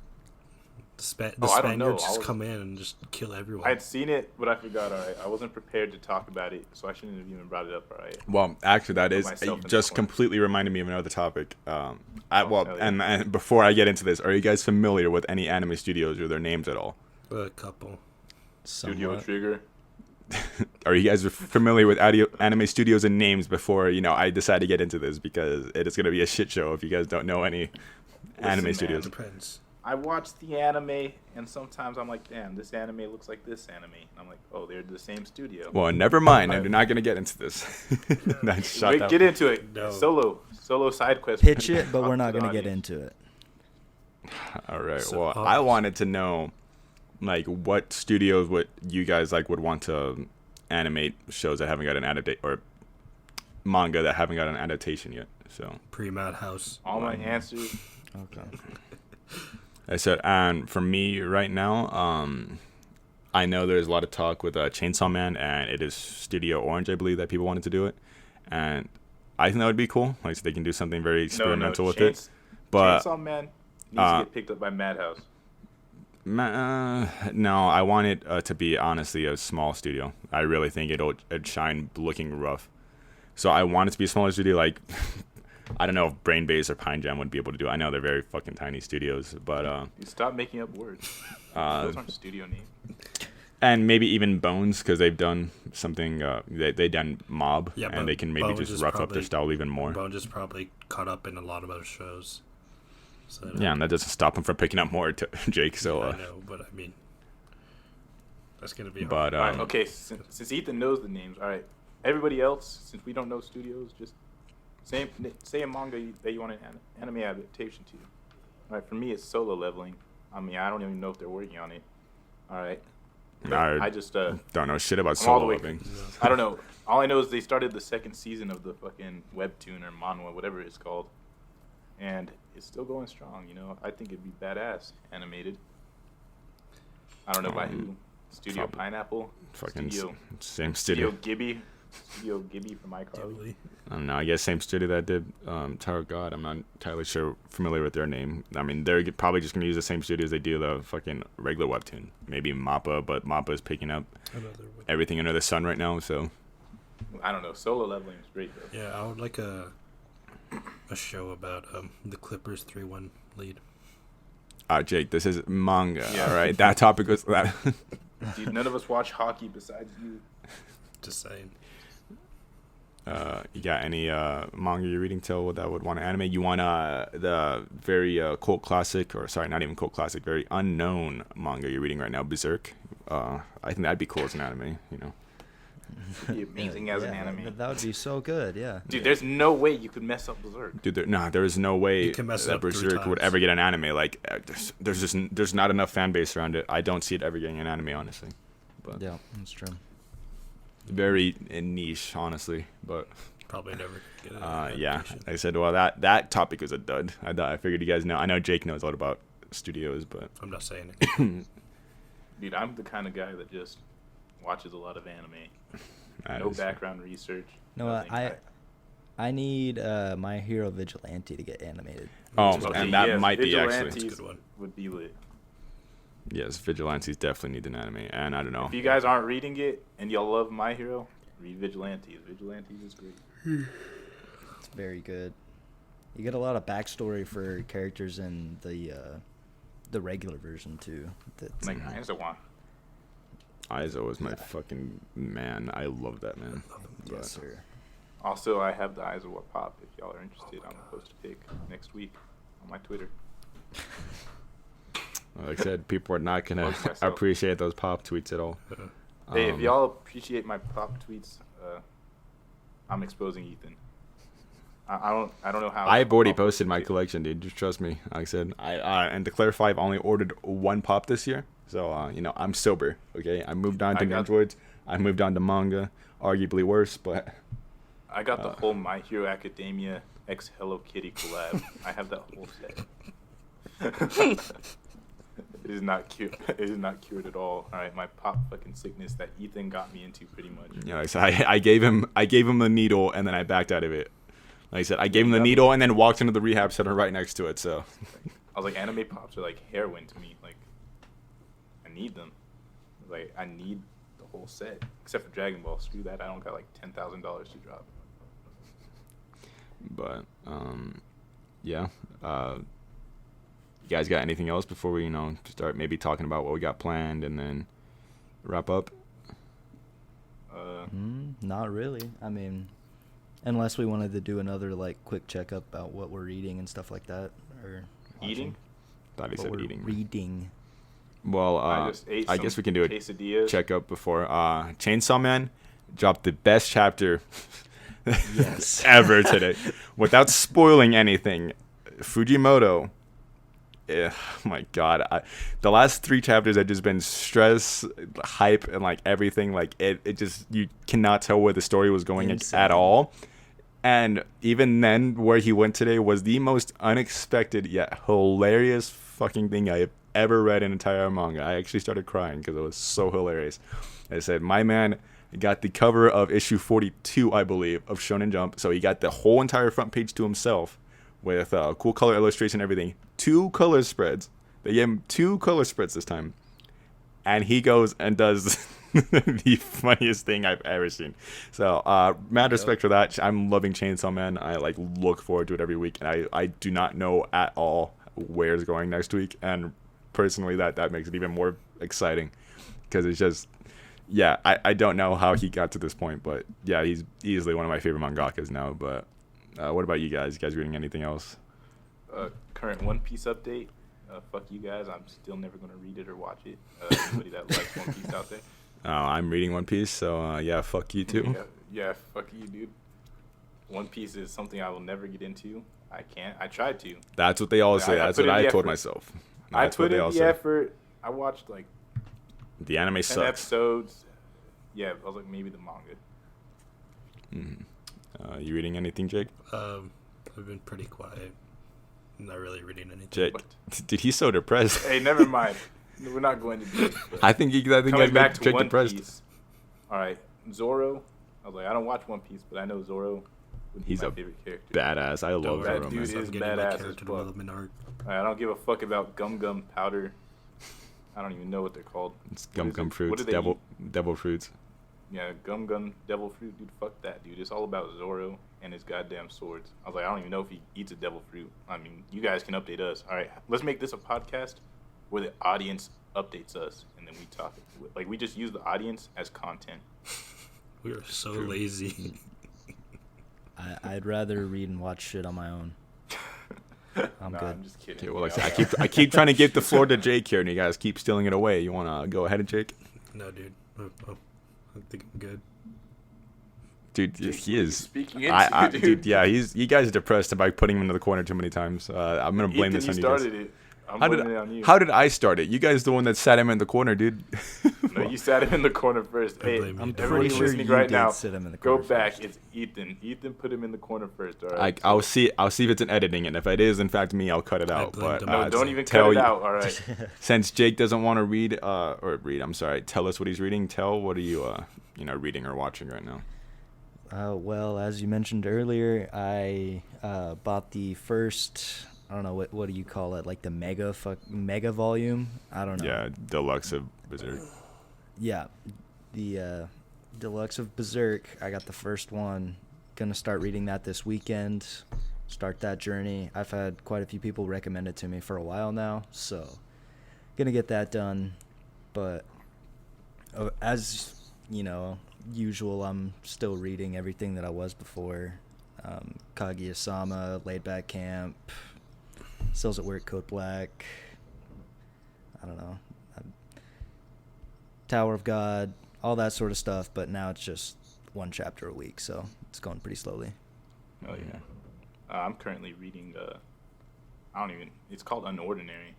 The Oh, I don't know. Spaniards I just was- come in and just kill everyone. I had seen it, but I forgot. All right, I wasn't prepared to talk about it, so I shouldn't have even brought it up. All right. Well, actually, that is myself in the just corner. completely reminded me of another topic. hell yeah. And before I get into this, are you guys familiar with any anime studios or their names at all? A couple. Studio somewhat. Trigger. Are you guys familiar with anime studios and names before I decide to get into this because it is going to be a shit show if you guys don't know any anime man. studios. Depends. I watch the anime, and sometimes I'm like, damn, this anime looks like this anime. And I'm like, oh, they're the same studio. Well, never mind. I'm not going to get into this. I just shot Wait, that. get into it. No. Solo side quest. Pitch it, but Talk we're not the going to get audience. into it. All right. So, Well, I wanted to know, like, what studios would you guys would want to animate shows that haven't got an adaptation or manga that haven't got an adaptation yet. So Pre-Madhouse. All my answers. Okay. I said, and for me right now, I know there's a lot of talk with Chainsaw Man, and it is Studio Orange, I believe, that people wanted to do it, and I think that would be cool. Like, so they can do something very experimental with it. But Chainsaw Man needs to get picked up by Madhouse. no, I want it to be honestly a small studio. I really think it'd shine looking rough. So I want it to be a smaller studio. Like I don't know if Brain Base or Pine Jam would be able to do it. I know they're very fucking tiny studios, but You stop making up words. Those aren't studio names. and maybe even Bones because they've done something. They done Mob, Yeah, but and they can maybe Bones just is rough up probably- their style even more. Bone just probably caught up in a lot of other shows. So Yeah, and that doesn't stop them from picking up more, Jake. So, I know, but I mean, that's gonna be hard. but All right, okay, since Ethan knows the names, all right. Everybody else, since we don't know studios, just say a manga that you want an anime adaptation to. All right, for me, it's Solo Leveling. I mean, I don't even know if they're working on it. All right. I just don't know shit about I'm all the Solo way. Leveling. I don't know. All I know is they started the second season of the fucking webtoon or manhwa, whatever it's called, and it's still going strong. You know, I think it'd be badass animated. I don't know by who. Studio Probably. Pineapple. Fucking Studio, same Studio studio. Ghibli. Studio Ghibli from iCarly. Probably. I don't know. I guess same studio that did Tower of God. I'm not entirely familiar with their name. I mean, they're probably just gonna use the same studio as they do the fucking regular webtoon. Maybe Mappa, but Mappa is picking up everything under the sun right now. So I don't know. Solo Leveling is great though. Yeah, I would like a show about the Clippers 3-1 lead. Jake, this is manga. Yeah. All right, that topic was that. Dude, none of us watch hockey besides you. Just saying. You got any manga you're reading till that would want to animate? You want the very cult classic, or sorry, not even cult classic, very unknown manga you're reading right now, Berserk. I think that'd be cool as an anime. You know. It'd be amazing as an anime. That would be so good. Yeah. Dude, there's no way you could mess up Berserk. Dude, there is no way You can mess it that up 3 Berserk would times. ever get an anime. Like, there's not enough fan base around it. I don't see it ever getting an anime, honestly. But Yeah, that's true. very niche, honestly. But Probably never get it. yeah, I said, well, that topic was a dud. I figured you guys know. I know Jake knows a lot about studios, but I'm not saying it. Dude, I'm the kind of guy that just watches a lot of anime. that No is- background research. No, nothing. I need My Hero Vigilante to get animated. Oh, Okay, and that yes, might be actually. Vigilantes That's a good one. would be lit. Yes, Vigilantes definitely need an anime, and I don't know. If you guys aren't reading it and y'all love My Hero, read Vigilantes. Vigilantes is great. It's very good. You get a lot of backstory for characters in the regular version too. That's, Like, Aizawa. Aizo was my fucking man. I love that man. yes, sir. Also, I have the Aizawa pop. If y'all are interested, I'm going to post a pic next week on my Twitter. Like I said, people are not gonna Post myself. appreciate those pop tweets at all. Hey, if Um, y'all appreciate my pop tweets, I'm exposing Ethan. I don't know how. I've already posted my collection, dude. Just trust me. Like I said, and to clarify, I've only ordered one pop this year, so I'm sober. Okay, I moved on to I got- Androids. I moved on to manga, arguably worse, but I got the whole My Hero Academia X Hello Kitty collab. I have that whole set. It is not cute. It is not cured at all. All right, my pop fucking sickness that Ethan got me into pretty much. like I said, I gave him a needle and then I backed out of it. Like I said, I gave him the needle and then walked into the rehab center right next to it. So I was like, anime pops are like heroin to me. Like, I need them. Like, I need the whole set. Except for Dragon Ball. Screw that. I don't got like $10,000 to drop. But yeah. You guys got anything else before we start maybe talking about what we got planned and then wrap up? Not really. I mean, unless we wanted to do another like quick checkup about what we're eating and stuff like that, or Eating? Thought he what said we're eating. reading. Well, I just ate I some guess we can do a quesadillas. checkup before. Chainsaw Man dropped the best chapter Yes. ever today, without spoiling anything. Fujimoto. My God, the last 3 chapters have just been stress, hype, and like everything. Like it just you cannot tell where the story was going Insane. at all. And even then, where he went today was the most unexpected yet hilarious fucking thing I have ever read in entire manga. I actually started crying because it was so hilarious. I said, my man got the cover of issue 42, I believe, of Shonen Jump. So he got the whole entire front page to himself with cool color illustration and everything. 2 color spreads. They gave him 2 color spreads this time. And he goes and does the funniest thing I've ever seen. So, mad respect for that. I'm loving Chainsaw Man. I look forward to it every week. And I do not know at all where it's going next week. And personally, that makes it even more exciting. Because it's just, yeah, I don't know how he got to this point. But yeah, he's easily one of my favorite mangakas now. But what about you guys? You guys reading anything else? Current One Piece update. Fuck you guys. I'm still never going to read it or watch it. Anybody that likes One Piece out there. I'm reading One Piece, so yeah, fuck you too. Yeah, fuck you, dude. One Piece is something I will never get into. I can't. I tried to. That's what they all say. I That's put what in I the told effort. myself. I That's what put they in all the say. effort. I watched like The anime 10 sucks. episodes. Yeah, I was like maybe the manga. You reading anything, Jake? I've been pretty quiet. I'm not really reading anything. Jake, What? dude, he's so depressed. Hey, never mind. We're not going to do it. I think I think Coming I'd back make to Jake One depressed. Piece. All right, Zoro. I was like, I don't watch One Piece, but I know Zoro would be He's my a favorite character. Badass. I love Don't that Zoro, worry, dude man. is I'm getting badass my as character fuck. development arc. I don't give a fuck about Gum Powder. I don't even know what they're called. It's What gum is gum it? What fruits, do they devil fruits. Yeah, Gum Devil Fruit, dude. Fuck that, dude. It's all about Zoro and his goddamn swords. I was like, I don't even know if he eats a devil fruit. I mean, you guys can update us. All right, let's make this a podcast where the audience updates us and then we talk. Like we just use the audience as content. We are so True. lazy. I'd rather read and watch shit on my own. I'm Nah, good. I'm just kidding. Okay, well, like I Yeah, said, I keep trying to give the floor to Jake here, and you guys keep stealing it away. You want to go ahead, Jake? No, dude. I think I'm good. Dude, he is. speaking into, dude. Dude, yeah, you guys are depressed by putting him into the corner too many times. I'm gonna blame Ethan, this you on you guys. started it. I'm How blaming it on you. how did I start it? You guys the one that sat him in the corner, dude. No, you sat him in the corner first. I Hey, blame you. I'm everybody pretty sure listening you right did now, sit him in the go corner back. first. It's Ethan. Ethan put him in the corner first. All right. I'll see if it's in editing, and if it is in fact me, I'll cut it out. blamed But him. No, don't even tell cut it you- out. All right. Since Jake doesn't want to read, I'm sorry, tell us what he's reading. What are you, reading or watching right now? Well, as you mentioned earlier, I bought the first. I don't know what do you call it, like the mega volume. I don't know. Yeah, Deluxe of Berserk. Yeah, the deluxe of Berserk. I got the first one. Gonna start reading that this weekend. Start that journey. I've had quite a few people recommend it to me for a while now, so gonna get that done. But as you know, usual, I'm still reading everything that I was before. Kaguya-sama, Laid Back Camp, Stills at Work, Code Black. I don't know. Tower of God, all that sort of stuff, but now it's just one chapter a week, so it's going pretty slowly. Oh yeah. I'm currently reading. It's called Unordinary.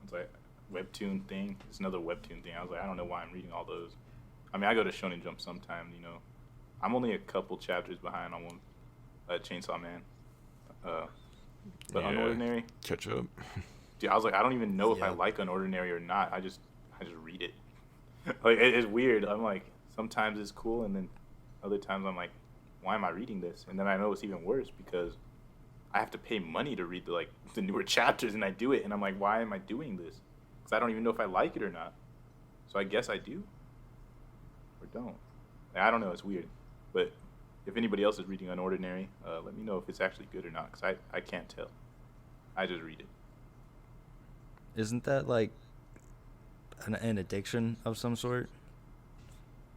It's like a webtoon thing. It's another webtoon thing. I was like, I don't know why I'm reading all those. I mean, I go to Shonen Jump sometimes. I'm only a couple chapters behind on one. Chainsaw Man. But Yeah. Unordinary. Catch up. Dude, I was like, I don't even know if I Yeah. like Unordinary or not. I just read it. Like it's weird. I'm like, sometimes it's cool, and then other times I'm like, why am I reading this? And then I know it's even worse because I have to pay money to read the newer chapters, and I do it, and I'm like, why am I doing this? Because I don't even know if I like it or not. So I guess I do, or don't. I don't know. It's weird, but if anybody else is reading Unordinary, let me know if it's actually good or not, because I can't tell. I just read it. Isn't that like an addiction of some sort?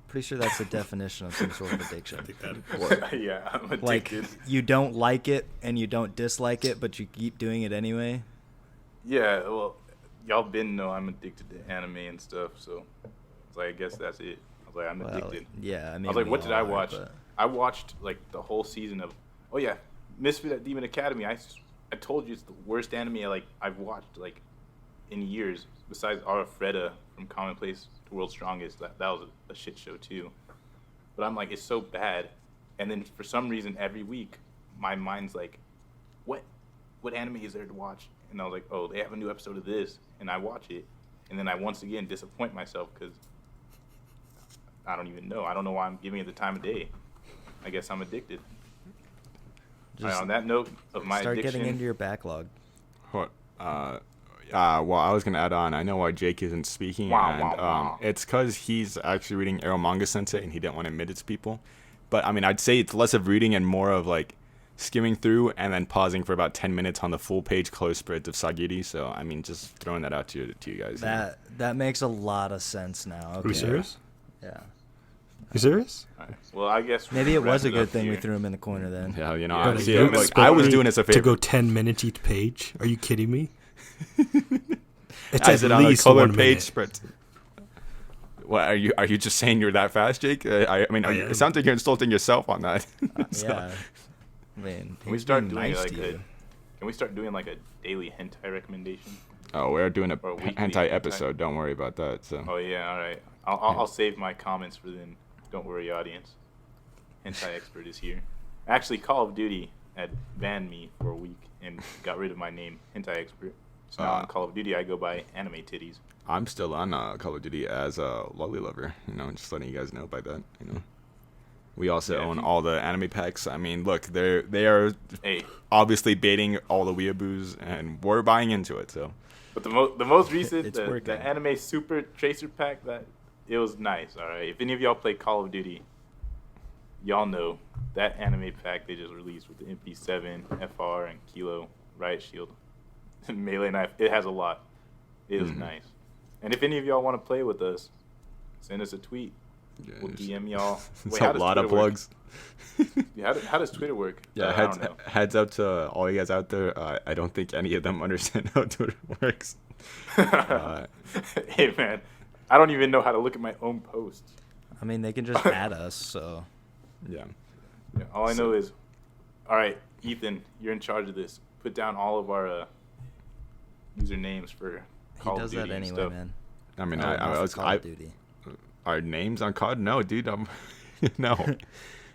Pretty sure that's the definition of some sort of addiction. I think that. Yeah, I'm Like, addicted. you don't like it and you don't dislike it, but you keep doing it anyway. Yeah, well, y'all been know I'm addicted to anime and stuff, so it's like I guess that's it. I was like, I'm Well, addicted. yeah, I mean, I was like, we what did all I are, watch? but- I watched like the whole season of, oh yeah, Misfit at Demon Academy. I told you it's the worst anime I've watched like in years. Besides Arafreda from Commonplace to World's Strongest, that was a shit show too. But I'm like, it's so bad. And then for some reason, every week, my mind's like, what anime is there to watch? And I was like, oh, they have a new episode of this, and I watch it, and then I once again disappoint myself because I don't even know. I don't know why I'm giving it the time of day. I guess I'm addicted. All right, Just on that note of my start addiction, getting into your backlog. What? Well, I was gonna add on. I know why Jake isn't speaking, Wow, and wow, wow. it's because he's actually reading Arrow Manga Sensei, and he didn't want to admit it to people. But I mean, I'd say it's less of reading and more of like skimming through and then pausing for about 10 minutes on the full page close spreads of Sagiri. So I mean, just throwing that out to you guys. That makes a lot of sense now. Are Okay. you serious? Yeah. You serious? all right. Well, I guess Maybe it we'll was a wrap good up thing we here. threw him in the corner then. Yeah, you know, Yeah, honestly, you don't like, expect I was me doing us a favor. To go 10 minutes each page? Are you kidding me? It's I at said on a least color 1 page minute. spread. What are you just saying you're that fast, Jake? I mean, I it am. sounds like you're insulting yourself on that. So- Yeah. I mean, We he's start being doing nice like to you. Can we start doing like a daily hentai recommendation? Oh, we're doing a Or a weekly hentai hentai. episode. Don't worry about that. So Oh yeah, all right. I'll save my comments for then. Don't worry, audience. Hentai expert is here. Actually, Call of Duty had banned me for a week and got rid of my name, Hentai expert. So now on Call of Duty, I go by Anime Titties. I'm still on Call of Duty as a lolly lover. Just letting you guys know by that. We also Yeah, own if you- all the anime packs. I mean, look, they are Hey, obviously baiting all the weeaboos, and we're buying into it. So but the most recent, It's the working. Anime Super Tracer Pack, it was nice. All right, if any of y'all play Call of Duty, y'all know that anime pack they just released with the MP7, FR, and Kilo Riot Shield, melee knife. It has a lot. It is nice. And if any of y'all want to play with us, send us a tweet. We'll DM y'all. It's Wait, how a does lot of Twitter work? plugs. Yeah, how does Twitter work? Yeah, I don't know. heads up to all you guys out there. I don't think any of them understand how Twitter works. Hey man, I don't even know how to look at my own posts. I mean, they can just add us. So Yeah. Yeah, all I know is, all right, Ethan, you're in charge of this. Put down all of our usernames for he Call does of Duty that and anyway, stuff. man. I mean, Oh, not for Call of I Duty. our names on COD? No, dude. No.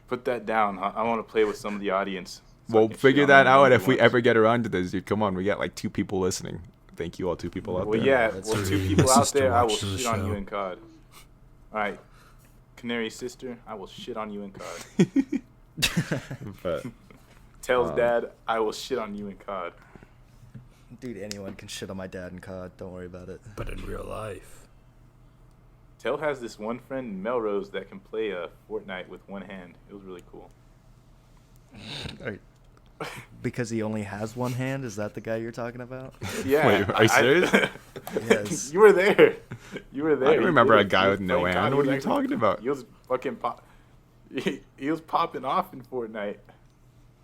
Put that down. I want to play with some of the audience. so I We'll can shit figure on that them out whenever if we once. ever get around to this, dude. Come on, we got like 2 people listening. Thank you all 2 people out Well, there. yeah, That's well, true. 2 My people out sister there, I will watches the shit on you show. in COD. All right, Canary sister, I will shit on you in COD. But Tails dad, I will shit on you in COD. Dude, anyone can shit on my dad in COD. Don't worry about it. But in real life, Tail has this one friend, Melrose, that can play Fortnite with one hand. It was really cool. Because he only has one hand? Is that the guy you're talking about? Yeah. Wait, are you serious? Yes. You were there. You were there. I He remember did a it. guy He with was no playing hand. COD. What are He you was talking about? He was fucking he was popping off in Fortnite.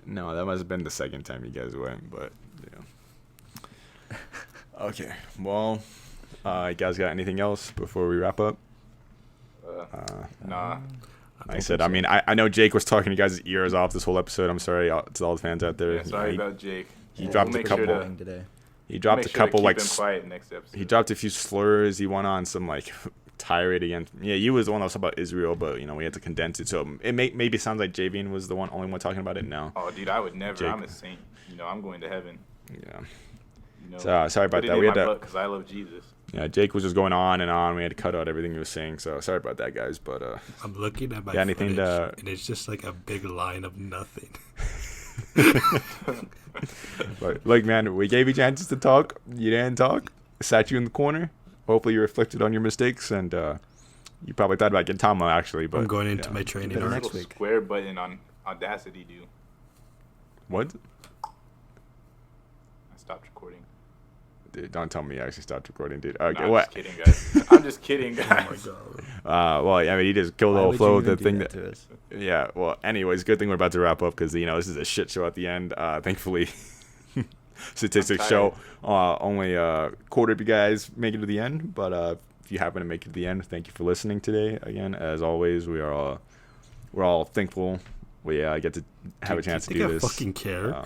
No, that must have been the second time you guys went, but Okay, well, you guys got anything else before we wrap up? Nah. Like I said, I mean, I know Jake was talking you guys' ears off this whole episode. I'm sorry to all the fans out there. Yeah, sorry he, about Jake. he dropped We'll a make couple. Sure to, Today. He dropped make a sure to couple keep like him quiet next episode. he dropped a few slurs. He went on some like tirade against. Yeah, you was the one that was about Israel, but we had to condense it. So it maybe sounds like Javian was the only one talking about it now. Oh, dude, I would never. Jake. I'm a saint. I'm going to heaven. Yeah. So, sorry about that. We had to. because I love Jesus. Yeah, Jake was just going on and on. We had to cut out everything he was saying. So sorry about that, guys. But I'm looking at my Yeah, anything footage, to- and it's just like a big line of nothing. but look, man, we gave you chances to talk. You didn't talk. Sat you in the corner. Hopefully, you reflected on your mistakes, and you probably thought about Gintama actually. But I'm going into yeah. my training Better arc. next Little week. square button on Audacity do. What? I stopped recording. Dude, don't tell me you actually stopped recording, dude. No, Okay, I'm what? just kidding, guys. I'm just kidding, Oh my guys. god. Well, yeah, I mean, he just killed the Why whole would flow you of the even do thing that that. to us? Yeah. Well, anyways, good thing we're about to wrap up because this is a shit show at the end. Thankfully, statistics I'm show only a quarter of you guys make it to the end. But if you happen to make it to the end, thank you for listening today. Again, as always, we're all thankful we get to have a chance to Do you do think I this. fucking care?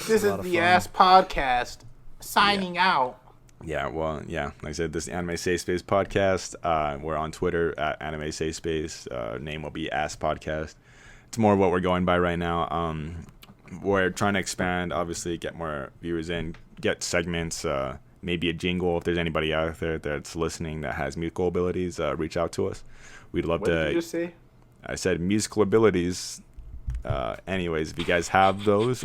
This a lot of fun. Podcast signing out. Yeah, well, yeah. Like I said, this is the Anime Safe Space podcast. We're on Twitter at Anime Safe Space. Name will be Ass Podcast. It's more what we're going by right now. We're trying to expand, obviously, get more viewers in, get segments, maybe a jingle. If there's anybody out there that's listening that has musical abilities, reach out to us. We'd love What to. did you just say? I said musical abilities. Anyways, if you guys have those,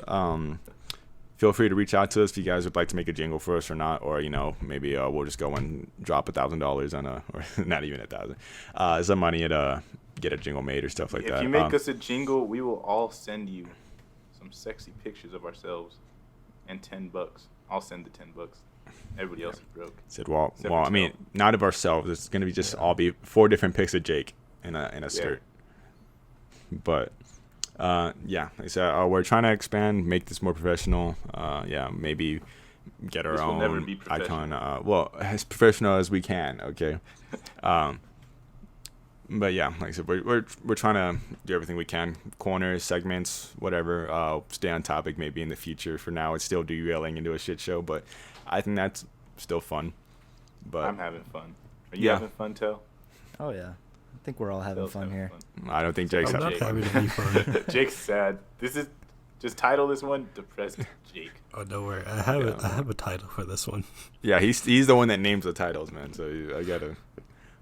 feel free to reach out to us if you guys would like to make a jingle for us or not, or maybe we'll just go and drop $1,000 on or not even 1,000, some money at get a jingle made or stuff like If that. you make us a jingle, we will all send you some sexy pictures of ourselves and $10. I'll send the $10. Everybody else is broke. Said well, Except I for mean, Tail. not of ourselves. It's gonna be just all be 4 different pics of Jake in a skirt. But yeah, like I said, we're trying to expand, make this more professional. Yeah, maybe get our This will never own be icon. professional. Well, as professional as we can. Okay. But yeah, like I said, we're trying to do everything we can. Corners, segments, whatever. Stay on topic maybe in the future. For now, it's still derailing into a shit show, but I think that's still fun. But I'm having fun. Are you Yeah. having fun, Tel? Oh yeah, I think we're all having Tel's fun here. I don't think Jake's I'm not having happy to be fun. Jake's sad. This is just title this one Depressed Jake. Oh, don't worry. I Yeah. have a title for this one. Yeah, he's the one that names the titles, man. So I gotta.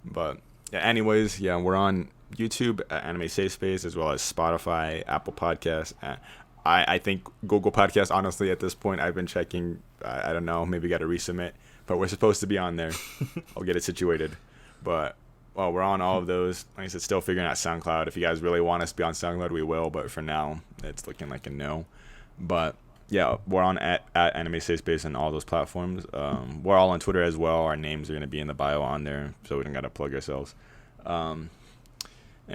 But yeah, anyways, yeah, we're on YouTube at Anime Safe Space as well as Spotify, Apple Podcasts. I think Google Podcasts. Honestly, at this point, I've been checking. I don't know. Maybe got to resubmit, but we're supposed to be on there. I'll get it situated. But well, we're on all of those. Like I said, still figuring out SoundCloud. If you guys really want us to be on SoundCloud, we will. But for now, it's looking like a no. But yeah, we're on at Anime Safe Space on all those platforms. We're all on Twitter as well. Our names are going to be in the bio on there, so we don't got to plug ourselves. And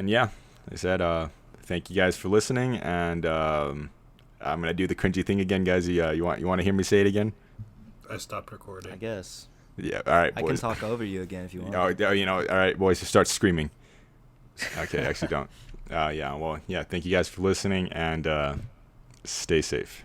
yeah, like I said, thank you guys for listening. And I'm going to do the cringy thing again, guys. You want to hear me say it again? I stopped recording. I guess Yeah, all right, I can boys. talk over you again if you want. Oh, you know, all right, boys, just start screaming. Okay, actually don't. Yeah, well, yeah, thank you guys for listening, and stay safe.